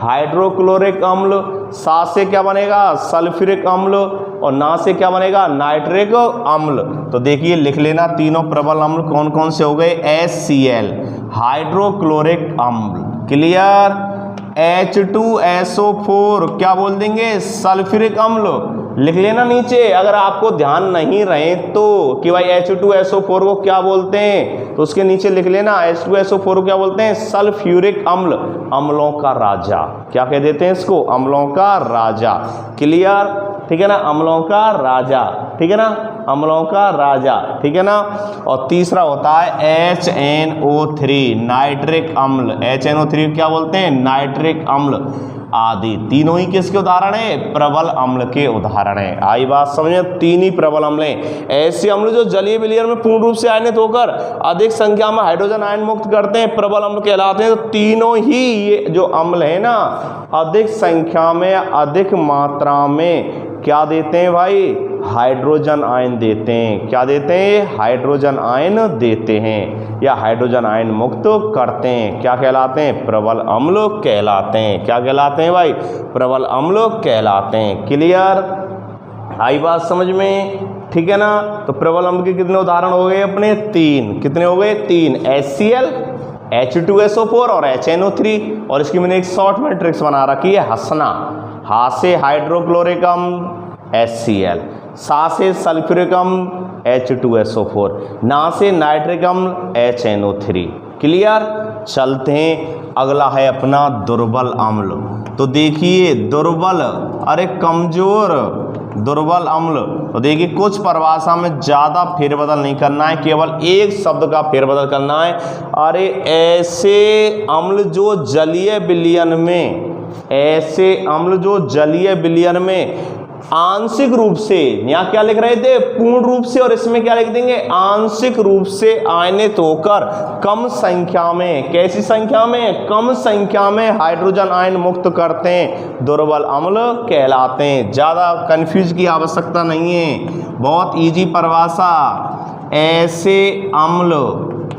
S1: हाइड्रोक्लोरिक अम्ल, सा से क्या बनेगा, सल्फ्यूरिक अम्ल, और ना से क्या बनेगा, नाइट्रिक अम्ल। तो देखिए लिख लेना, तीनों प्रबल अम्ल कौन कौन से हो गए, HCl हाइड्रोक्लोरिक अम्ल, क्लियर। H2SO4 क्या बोल देंगे, सल्फ्यूरिक अम्ल, लिख लेना नीचे। अगर आपको ध्यान नहीं रहे तो कि भाई H2SO4 को क्या बोलते हैं, तो उसके नीचे लिख लेना H2SO4 को क्या बोलते हैं, सल्फ्यूरिक अम्ल, अम्लों का राजा। क्या कह देते हैं इसको, अम्लों का राजा, क्लियर, ठीक है ना, अम्लों का राजा, ठीक है ना, अम्लों का राजा, ठीक है ना। और तीसरा होता है HNO3 नाइट्रिक अम्ल, HNO3 क्या बोलते हैं, नाइट्रिक अम्ल आदि। तीनों ही किसके उदाहरण है, प्रबल अम्ल के उदाहरण है। आई बात समझ में, तीन ही प्रबल अम्ल हैं। ऐसे अम्ल जो जलीय विलयन में पूर्ण रूप से आयनित होकर अधिक संख्या में हाइड्रोजन आयन मुक्त करते हैं, प्रबल अम्ल कहलाते हैं। तो तीनों ही ये जो अम्ल है ना, अधिक संख्या में, अधिक मात्रा में क्या देते हैं भाई, हाइड्रोजन आयन देते हैं। क्या देते हैं, हाइड्रोजन आयन देते हैं, या हाइड्रोजन आयन मुक्त करते हैं। क्या कहलाते हैं, प्रबल अम्ल कहलाते हैं। क्या कहलाते हैं भाई, प्रबल अम्ल कहलाते हैं, क्लियर, आई बात समझ में, ठीक है ना। तो प्रबल अम्ल के कितने उदाहरण हो गए अपने, तीन। कितने हो गए, तीन, HCl, H2SO4 और HNO3। और इसकी मैंने एक शॉर्ट में ट्रिक्स बना रखी है, हंसना, हा से हाइड्रोक्लोरिक अम्ल HCl, सा से सल्फ्यूरिक अम्ल H2SO4, ना से नाइट्रिक अम्ल HNO3, क्लियर। चलते हैं, अगला है अपना दुर्बल अम्ल। तो देखिए दुर्बल, अरे कमजोर, दुर्बल अम्ल। तो देखिए कुछ परिभाषा में ज़्यादा फेरबदल नहीं करना है, केवल एक शब्द का फेरबदल करना है। अरे ऐसे अम्ल जो जलीय विलयन में, ऐसे अम्ल जो जलीय विलयन में आंशिक रूप से, यहाँ क्या लिख रहे थे, पूर्ण रूप से, और इसमें क्या लिख देंगे, आंशिक रूप से आयनित होकर कम संख्या में, कैसी संख्या में, कम संख्या में हाइड्रोजन आयन मुक्त करते हैं, दुर्बल अम्ल कहलाते हैं। ज़्यादा कंफ्यूज की आवश्यकता नहीं है, बहुत इजी परिभाषा। ऐसे अम्ल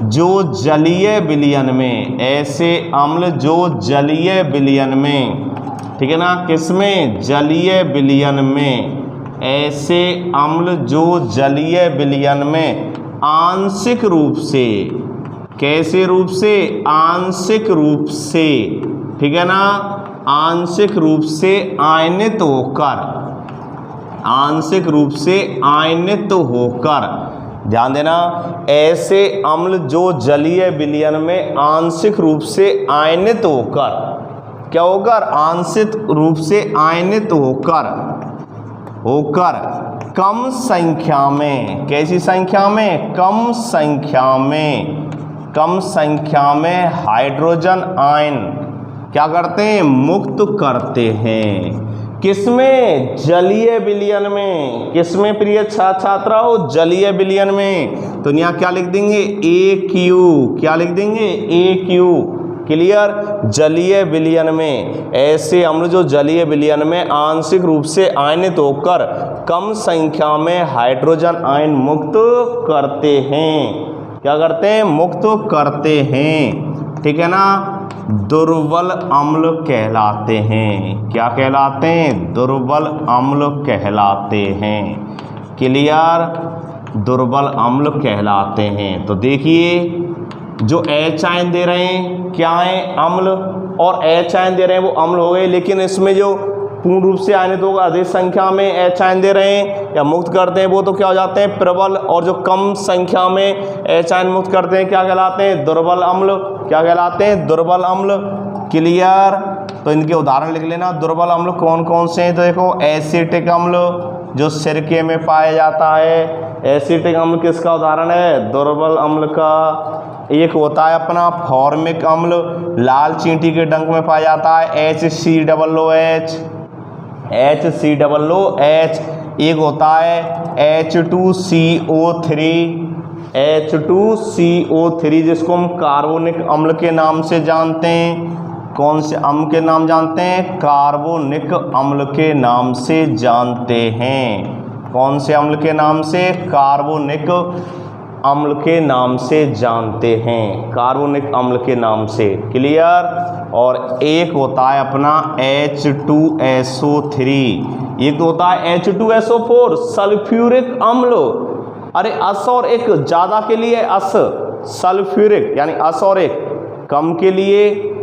S1: जो जलीय विलयन में, ऐसे अम्ल जो जलीय विलयन में, ठीक है ना, किसमें, जलीय विलयन में, ऐसे अम्ल जो जलीय विलयन में आंशिक रूप से, कैसे रूप से, आंशिक रूप से, ठीक है ना, आंशिक रूप से आयनित होकर, आंशिक रूप से आयनित होकर, ध्यान देना, ऐसे अम्ल जो जलीय विलयन में आंशिक रूप से आयनित होकर, क्या होकर, आंशिक रूप से आयनित होकर, कम संख्या में, कैसी संख्या में, कम संख्या में, कम संख्या में हाइड्रोजन आयन क्या करते हैं, मुक्त करते हैं। किसमें, जलीय विलयन में। किसमें प्रिय छात्राओं, जलीय विलयन में। तो यहाँ क्या लिख देंगे, AQ, क्या लिख देंगे, AQ, क्लियर। जलीय विलयन में ऐसे अम्ल जो जलीय विलयन में आंशिक रूप से आयनित होकर कम संख्या में हाइड्रोजन आयन मुक्त करते हैं। क्या करते हैं, मुक्त करते हैं, ठीक है ना, दुर्बल अम्ल कहलाते हैं। क्या कहलाते हैं, दुर्बल अम्ल कहलाते हैं, क्लियर, दुर्बल अम्ल कहलाते हैं। तो देखिए जो H आयन दे रहे हैं क्या है, अम्ल, और H आयन दे रहे हैं वो अम्ल हो गए, लेकिन इसमें जो पूर्ण रूप से आयनित होगा, अधिक संख्या में H आयन दे रहे हैं या मुक्त करते हैं वो तो क्या हो जाते हैं प्रबल, और जो कम संख्या में H आयन मुक्त करते हैं क्या कहलाते हैं दुर्बल अम्ल। क्या कहलाते हैं दुर्बल अम्ल। क्लियर। तो इनके उदाहरण लिख लेना। दुर्बल अम्ल कौन कौन से हैं, तो देखो एसिटिक अम्ल जो सिरके में पाया जाता है। एसिटिक अम्ल किसका उदाहरण है, दुर्बल अम्ल का। एक होता है अपना फॉर्मिक अम्ल, लाल चींटी के डंक में पाया जाता है HCOOH। HCOOH। एक होता है H2CO3 जिसको हम कार्बोनिक अम्ल के नाम से जानते हैं। कौन से अम्ल के नाम जानते हैं, कार्बोनिक अम्ल के नाम से जानते हैं। कौन से अम्ल के नाम से, कार्बोनिक अम्ल के नाम से जानते हैं, कार्बोनिक अम्ल के नाम से। क्लियर। और एक होता है अपना H2SO3। एक होता है H2SO4 सल्फ्यूरिक अम्ल। अरे अस और एक ज़्यादा के लिए अस सल्फ्यूरिक, यानी अस और एक कम के लिए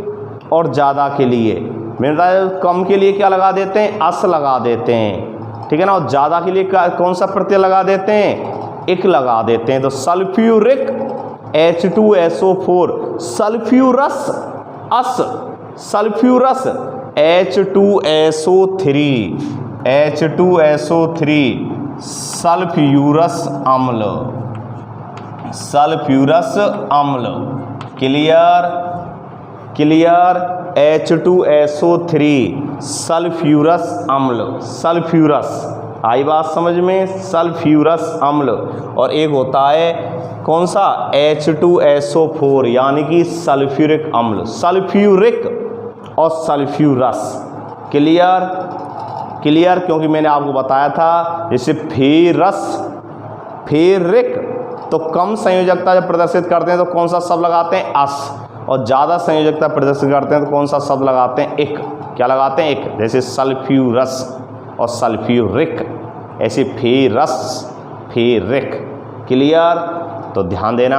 S1: और ज़्यादा के लिए। मेरा कम के लिए क्या लगा देते हैं, अस लगा देते हैं, ठीक है ना। और ज़्यादा के लिए कौन सा प्रत्यय लगा देते हैं, एक लगा देते हैं। तो सल्फ्यूरिक H2SO4 सल्फ्यूरस अस सल्फ्यूरस H2SO3 सल्फ्यूरस अम्ल। सल्फ्यूरस अम्ल। क्लियर। क्लियर। H2SO3 सल्फ्यूरस अम्ल। सल्फ्यूरस आई बात समझ में, सल्फ्यूरस अम्ल। और एक होता है कौन सा, H2SO4 यानी कि सल्फ्यूरिक अम्ल। सल्फ्यूरिक और सल्फ्यूरस। क्लियर। क्लियर। क्योंकि मैंने आपको बताया था जैसे फेरिक तो कम संयोजकता जब प्रदर्शित करते हैं तो कौन सा शब्द लगाते हैं, अस। और ज़्यादा संयोजकता प्रदर्शित करते हैं तो कौन सा शब्द लगाते हैं, एक। क्या लगाते हैं, एक। जैसे सल्फ्यूरस और सल्फ्यूरिक, ऐसे फेरिक। क्लियर। तो ध्यान देना,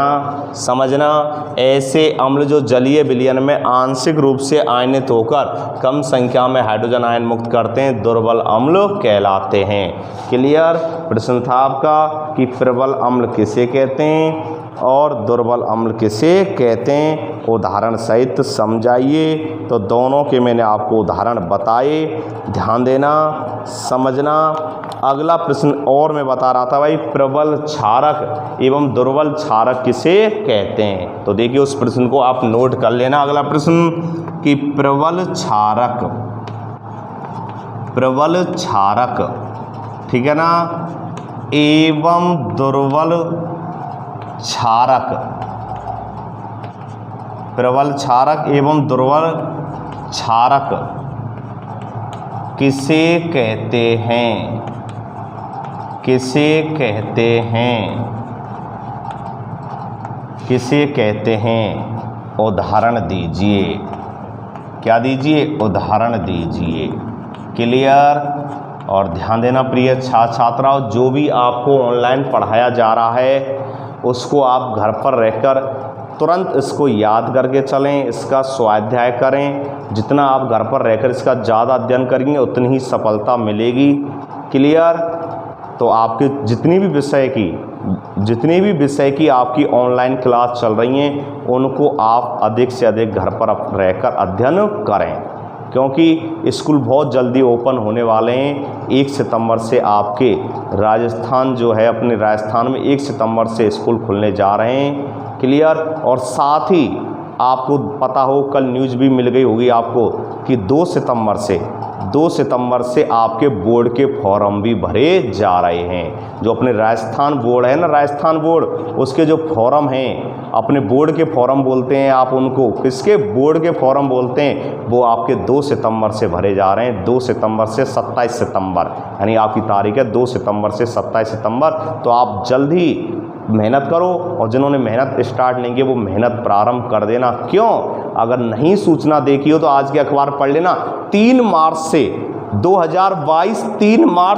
S1: समझना, ऐसे अम्ल जो जलीय विलयन में आंशिक रूप से आयनित होकर कम संख्या में हाइड्रोजन आयन मुक्त करते हैं दुर्बल अम्ल कहलाते हैं। क्लियर। प्रश्न था आपका कि प्रबल अम्ल किसे कहते हैं और दुर्बल अम्ल किसे कहते हैं, उदाहरण सहित समझाइए। तो दोनों के मैंने आपको उदाहरण बताए, ध्यान देना, समझना। अगला प्रश्न और मैं बता रहा था भाई, प्रबल क्षारक एवं दुर्बल क्षारक किसे कहते हैं। तो देखिए उस प्रश्न को आप नोट कर लेना। अगला प्रश्न कि प्रबल क्षारक, ठीक है ना, एवं दुर्बल क्षारक, प्रबल क्षारक एवं दुर्बल क्षारक किसे कहते हैं, किसे कहते हैं, किसे कहते हैं, उदाहरण दीजिए। क्या दीजिए, उदाहरण दीजिए। क्लियर। और ध्यान देना प्रिय छात्राओं, जो भी आपको ऑनलाइन पढ़ाया जा रहा है उसको आप घर पर रहकर तुरंत इसको याद करके चलें, इसका स्वाध्याय करें। जितना आप घर पर रहकर इसका ज़्यादा अध्ययन करेंगे उतनी ही सफलता मिलेगी। क्लियर। तो आपके जितनी भी विषय की आपकी ऑनलाइन क्लास चल रही हैं उनको आप अधिक से अधिक घर पर रहकर अध्ययन करें, क्योंकि स्कूल बहुत जल्दी ओपन होने वाले हैं। 1 सितंबर से आपके राजस्थान जो है, अपने राजस्थान में 1 सितंबर से स्कूल खुलने जा रहे हैं। क्लियर। और साथ ही आपको पता हो, कल न्यूज़ भी मिल गई होगी आपको कि 2 सितंबर से आपके बोर्ड के फॉर्म भी भरे जा रहे हैं। जो अपने राजस्थान बोर्ड है ना, राजस्थान बोर्ड, उसके जो फॉर्म हैं, अपने बोर्ड के फॉर्म बोलते हैं आप उनको, किसके, बोर्ड के फॉर्म बोलते हैं, वो आपके 2 सितंबर से भरे जा रहे हैं। 2 सितंबर से 27 सितंबर, यानी आपकी तारीख है 2 सितंबर से 27 सितंबर। तो आप जल्द ही मेहनत करो, और जिन्होंने मेहनत स्टार्ट नहीं की वो मेहनत प्रारंभ कर देना। क्यों, अगर नहीं सूचना देखी हो तो आज के अखबार पढ़ लेना। 3 मार्च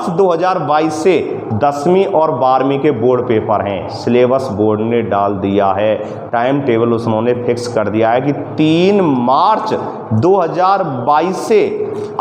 S1: 2022 से 10वीं और 12वीं के बोर्ड पेपर हैं। सिलेबस बोर्ड ने डाल दिया है, टाइम टेबल उन्होंने फिक्स कर दिया है कि 3 मार्च 2022 से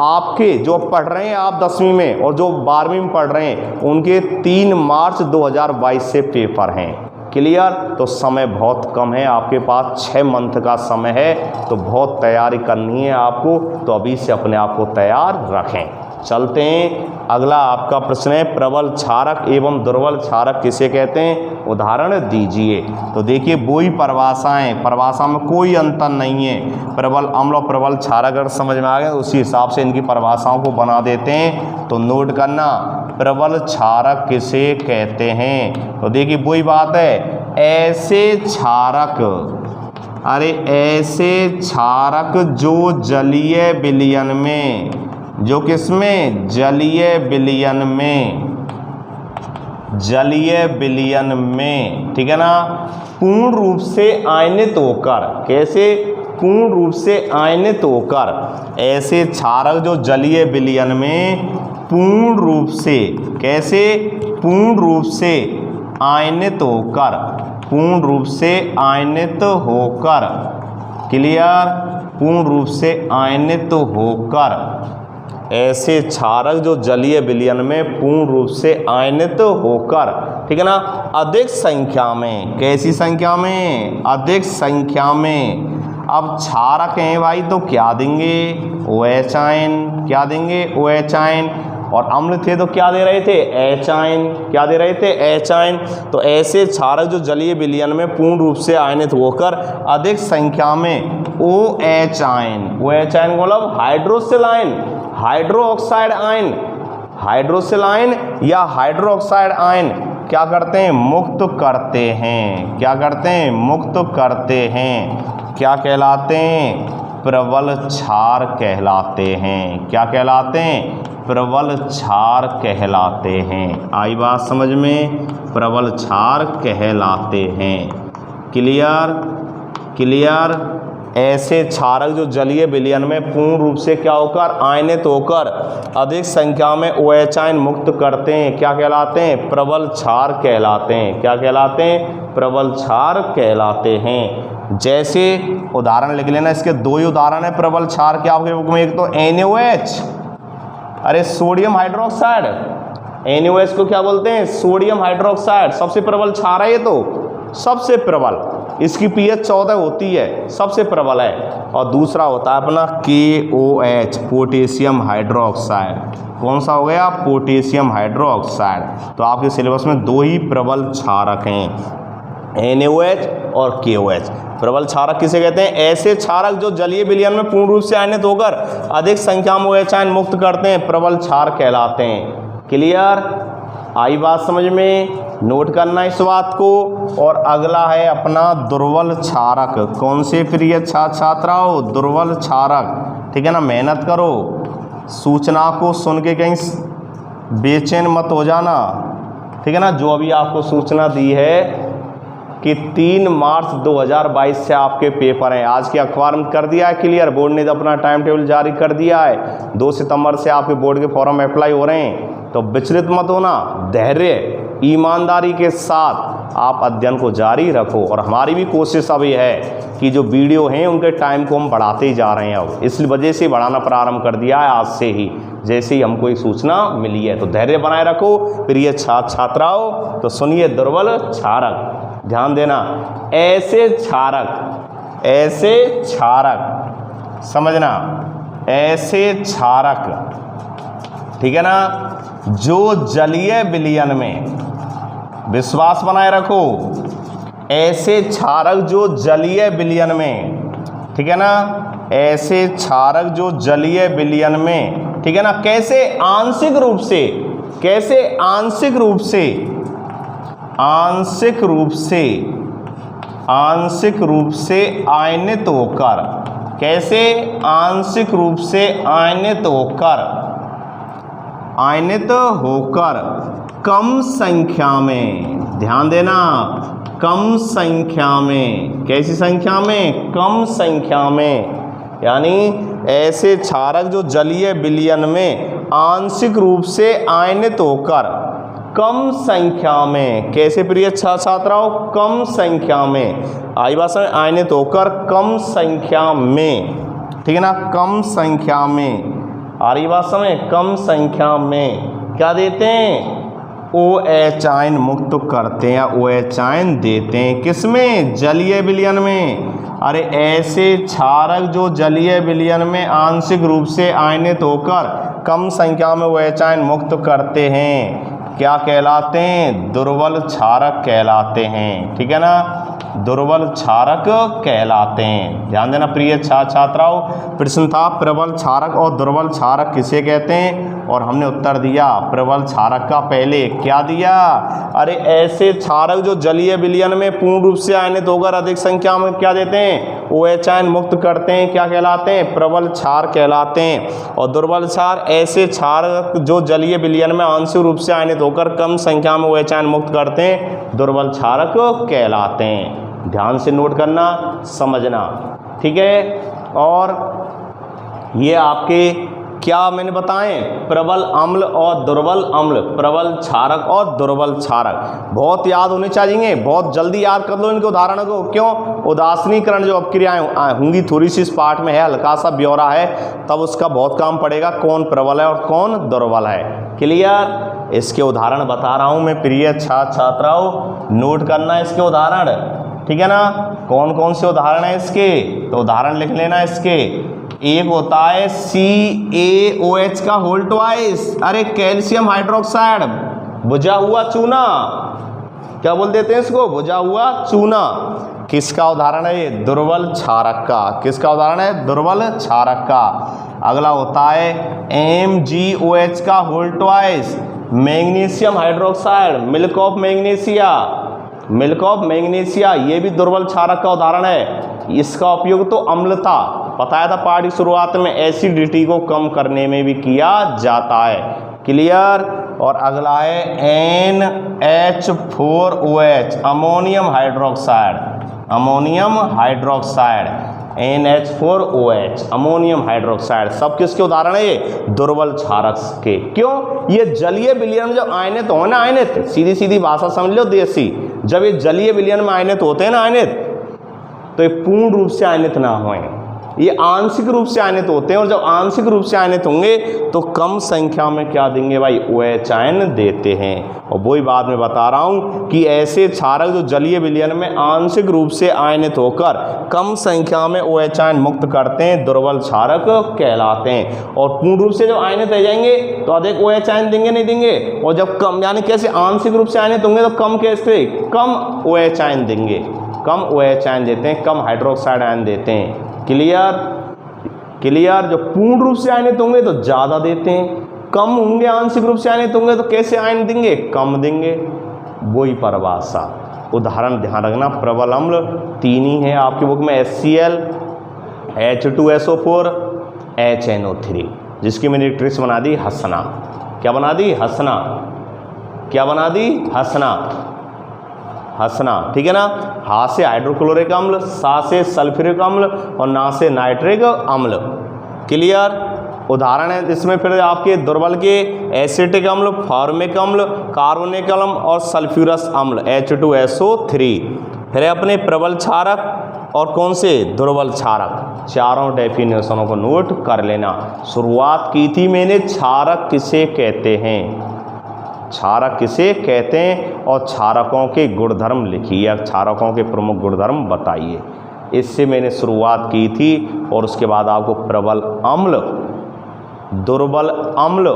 S1: आपके जो पढ़ रहे हैं आप 10वीं में और जो 12वीं में पढ़ रहे हैं उनके 3 मार्च 2022 से पेपर हैं। क्लियर? तो समय बहुत कम है, आपके पास 6 मंथ का समय है, तो बहुत तैयारी करनी है आपको, तो अभी से अपने आप को तैयार रखें। चलते हैं, अगला आपका प्रश्न है प्रबल क्षारक एवं दुर्बल क्षारक किसे कहते हैं, उदाहरण दीजिए। तो देखिए वही परिभाषाएं, परिभाषा में कोई अंतर नहीं है। प्रबल अम्ल और प्रबल क्षारक अगर समझ में आ गए उसी हिसाब से इनकी परिभाषाओं को बना देते हैं। तो नोट करना, प्रबल क्षारक किसे कहते हैं। तो देखिए वही बात है, ऐसे क्षारक, अरे ऐसे क्षारक जो जलीय विलयन में, जो किसमें, जलीय विलयन में, जलीय विलयन में, ठीक है ना, पूर्ण रूप से आयनित होकर, कैसे, पूर्ण रूप से आयनित होकर, ऐसे क्षारक जो जलीय विलयन में पूर्ण रूप से, कैसे, पूर्ण रूप से आयनित होकर, पूर्ण रूप से आयनित होकर, क्लियर, पूर्ण रूप से आयनित होकर, ऐसे क्षारक जो जलीय विलयन में पूर्ण रूप से आयनित होकर, ठीक है ना, अधिक संख्या में, कैसी संख्या में, अधिक संख्या में। अब क्षारक हैं भाई तो क्या देंगे, OH आयन, क्या देंगे, OH आयन, और अम्ल थे तो क्या दे रहे थे, H आयन, क्या दे रहे थे, H आयन। तो ऐसे क्षारक जो जलीय विलयन में पूर्ण रूप से आयनित होकर अधिक संख्या में OH आयन, OH आयन मतलब hydroxyl ion, hydroxide ion, hydroxyl ion या हाइड्रो ऑक्साइड आयन क्या करते हैं, मुक्त करते हैं, क्या करते हैं, मुक्त करते हैं, क्या कहलाते हैं, प्रबल क्षार कहलाते हैं, क्या कहलाते हैं, प्रबल क्षार कहलाते हैं। आई बात समझ में, प्रबल क्षार कहलाते हैं। Clear, clear. ऐसे क्षारक जो जलीय विलयन में पूर्ण रूप से क्या होकर, आयनित होकर अधिक संख्या में OH आयन मुक्त करते हैं, क्या कहलाते हैं, प्रबल क्षार कहलाते हैं, क्या कहलाते हैं, प्रबल क्षार कहलाते हैं। जैसे उदाहरण लिख लेना, इसके 2 ही उदाहरण है प्रबल क्षार के आपके बुक में, एक तो NaOH, अरे सोडियम हाइड्रोक्साइड, NaOH को क्या बोलते हैं, सोडियम हाइड्रोक्साइड, सबसे प्रबल क्षार है ये, तो सबसे प्रबल, इसकी pH 14 होती है, सबसे प्रबल है। और दूसरा होता है अपना KOH, पोटेशियम हाइड्रोक्साइड, कौन सा हो गया, पोटेशियम हाइड्रोक्साइड। तो आपके सिलेबस में 2 ही प्रबल क्षारक हैं, NaOH और KOH। प्रबल क्षारक किसे कहते हैं, ऐसे क्षारक जो जलीय विलयन में पूर्ण रूप से आयनित होकर अधिक संख्या में OH आयन मुक्त करते हैं, प्रबल क्षार कहलाते हैं। क्लियर, आई बात समझ में, नोट करना इस बात को। और अगला है अपना दुर्बल क्षारक, कौन से प्रिय छात्राओं, दुर्बल क्षारक, ठीक है ना, मेहनत करो, सूचना को सुन के कहीं बेचैन मत हो जाना, ठीक है ना। जो अभी आपको सूचना दी है कि 3 मार्च 2022 से आपके पेपर हैं, आज के अखबार में कर दिया है क्लियर, बोर्ड ने अपना टाइम टेबल जारी कर दिया है, 2 सितंबर से आपके बोर्ड के फॉर्म अप्लाई हो रहे हैं। तो विचलित मत होना, धैर्य ईमानदारी के साथ आप अध्ययन को जारी रखो। और हमारी भी कोशिश अब ये है कि जो वीडियो हैं उनके टाइम को हम बढ़ाते ही जा रहे हैं, अब इस वजह से बढ़ाना प्रारंभ कर दिया है आज से ही, जैसे ही हमको एक सूचना मिली है। तो धैर्य बनाए रखो प्रिय छात्राओं। तो सुनिए, दुर्बल क्षारक, ध्यान देना, ऐसे क्षारक, ऐसे क्षारक, समझना, ऐसे क्षारक, ठीक है ना, जो जलीय विलयन में, विश्वास बनाए रखो, ऐसे क्षारक जो जलीय विलयन में, ठीक है ना, ऐसे क्षारक जो जलीय विलयन में, ठीक है ना, कैसे आंशिक रूप से, कैसे आंशिक रूप से, आंशिक रूप से, आंशिक रूप से आयनित होकर, कैसे आंशिक रूप से आयनित होकर, आयनित होकर कम संख्या में, ध्यान देना, कम संख्या में, कैसी संख्या में, कम संख्या में, यानी ऐसे क्षारक जो जलीय विलयन में आंशिक रूप से आयनित होकर कम संख्या में, कैसे प्रिय छात्राओं, कम संख्या में, आई बात समझ, आयनित होकर कम संख्या में, ठीक है ना, कम संख्या में, आ रही बात समझ, कम संख्या में क्या देते हैं, OH आयन मुक्त करते हैं या OH आयन देते हैं, किसमें, जलीय विलयन में। अरे ऐसे क्षारक जो जलीय विलयन में आंशिक रूप से आयनित होकर कम संख्या में OH आयन मुक्त करते हैं, क्या कहलाते हैं, दुर्बल क्षारक कहलाते हैं, ठीक है ना, दुर्बल क्षारक कहलाते हैं। ध्यान देना प्रिय छात्राओं, प्रश्न था प्रबल क्षारक और दुर्बल क्षारक किसे कहते हैं, और हमने उत्तर दिया प्रबल क्षारक का। पहले क्या दिया, अरे ऐसे क्षारक जो जलीय विलयन में पूर्ण रूप से आयनित होकर अधिक संख्या में क्या देते हैं, OH आयन मुक्त करते हैं, क्या कहलाते हैं, प्रबल क्षार कहलाते हैं। और दुर्बल क्षार ऐसे क्षारक जो जलीय विलयन में आंशिक रूप से आयनित होकर कम संख्या में OH आयन मुक्त करते हैं, दुर्बल क्षारक कहलाते हैं। ध्यान से नोट करना, समझना, ठीक है। और ये आपके क्या मैंने बताएं, प्रबल अम्ल और दुर्बल अम्ल, प्रबल क्षारक और दुर्बल क्षारक बहुत याद होने चाहिए, बहुत जल्दी याद कर लो इनके उदाहरण को। क्यों, उदासीनीकरण जो अपक्रियाएं होंगी थोड़ी सी इस पार्ट में है, हल्का सा ब्यौरा है, तब उसका बहुत काम पड़ेगा, कौन प्रबल है और कौन दुर्बल है। क्लियर, इसके उदाहरण बता रहा हूं मैं प्रिय छात्राओं, नोट करना इसके उदाहरण, ठीक है ना। कौन कौन से उदाहरण है इसके, तो उदाहरण लिख लेना इसके। एक होता है CaOH का होल ट्वाइस, अरे कैल्शियम हाइड्रोक्साइड, बुझा हुआ चूना, क्या बोल देते हैं इसको, बुझा हुआ चूना। किसका उदाहरण है ये, दुर्बल क्षारक का। किसका उदाहरण है, दुर्बल क्षारक का। अगला होता है MgOH का whole twice, magnesium hydroxide, milk of magnesia, milk of magnesia, ये भी दुर्बल क्षारक का उदाहरण है। इसका उपयोग तो अम्लता, बताया था पाठ की शुरुआत में, एसिडिटी को कम करने में भी किया जाता है। क्लियर। और अगला है NH4OH, ammonium hydroxide, ammonium hydroxide, NH4OH, ammonium hydroxide, सब किसके उदाहरण है ये, दुर्बल क्षारक के। क्यों, ये जलीय विलयन में जब आयनित हो ना, आयनित सीधी सीधी भाषा समझ लो देसी, जब ये जलीय विलयन में आयनित होते हैं ना, आयनित, तो ये पूर्ण रूप से आयनित ना होए, ये आंशिक रूप से आयनित होते हैं। और जब आंशिक रूप से आयनित होंगे तो कम संख्या में क्या देंगे भाई, OH आयन देते हैं। और वही बात मैं बता रहा हूं कि ऐसे क्षारक जो जलीय विलयन में आंशिक रूप से आयनित होकर कम संख्या में OH आयन मुक्त करते हैं, दुर्बल क्षारक कहलाते हैं। और पूर्ण रूप से जब आयनित रह जाएंगे तो अधिक OH आयन देंगे नहीं देंगे, और जब कम यानी कैसे आंशिक रूप से आयनित होंगे तो कम कैसे, कम OH आयन देंगे, कम OH आयन देते हैं, कम हाइड्रोक्साइड आयन देते हैं। Clear, clear. जो पूर्ण रूप से आयनित होंगे तो ज़्यादा देते हैं, कम होंगे आंशिक रूप से आयनित होंगे तो कैसे आयन देंगे, कम देंगे। वही परिभाषा, उदाहरण ध्यान रखना, प्रबल अम्ल 3 ही है आपकी बुक में, HCl, H2SO4, HNO3, जिसकी मैंने ट्रिक्स बना दी हंसना। क्या बना दी, हंसना। क्या बना दी, हंसना, हंसना, ठीक है ना। हा से हाइड्रोक्लोरिक अम्ल, सा से सल्फ्यूरिक अम्ल और ना से नाइट्रिक अम्ल। क्लियर। उदाहरण है इसमें फिर आपके दुर्बल के एसिटिक अम्ल, फॉर्मिक अम्ल, कार्बोनिक अम्ल और सल्फ्यूरस अम्ल, H2SO3। फिर अपने प्रबल क्षारक और कौन से, दुर्बल क्षारक। चारों डेफिनेशनों को नोट कर लेना। शुरुआत की थी मैंने क्षारक किसे कहते हैं, क्षारक किसे कहते हैं, और क्षारकों के गुणधर्म लिखिए, क्षारकों के प्रमुख गुणधर्म बताइए। इससे मैंने शुरुआत की थी। और उसके बाद आपको प्रबल अम्ल, दुर्बल अम्ल,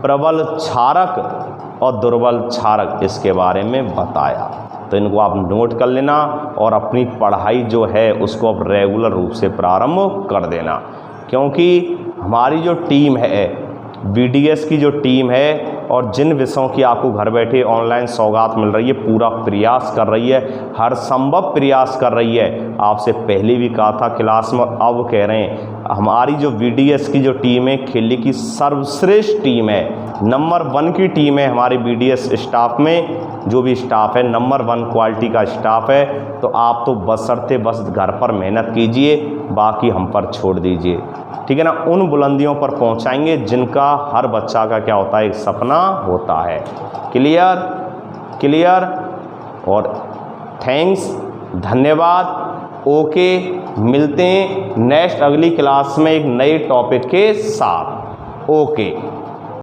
S1: प्रबल क्षारक और दुर्बल क्षारक, इसके बारे में बताया। तो इनको आप नोट कर लेना और अपनी पढ़ाई जो है उसको आप रेगुलर रूप से प्रारंभ कर देना। क्योंकि हमारी जो टीम है, BDS की जो टीम है, और जिन विषयों की आपको घर बैठे ऑनलाइन सौगात मिल रही है, पूरा प्रयास कर रही है, हर संभव प्रयास कर रही है। आपसे पहले भी कहा था क्लास में, अब कह रहे हैं, हमारी जो BDS की जो टीम है खेली की सर्वश्रेष्ठ टीम है, नंबर 1 की टीम है हमारे BDS स्टाफ में। जो भी स्टाफ है नंबर 1 क्वालिटी का स्टाफ है। तो आप तो बशर्ते बस घर पर मेहनत कीजिए, बाकी हम पर छोड़ दीजिए, ठीक है ना। उन बुलंदियों पर पहुंचाएंगे जिनका हर बच्चा का क्या होता है, एक सपना होता है। Clear clear. और थैंक्स, धन्यवाद। ओके, मिलते हैं नेक्स्ट अगली क्लास में एक नए टॉपिक के साथ। ओके।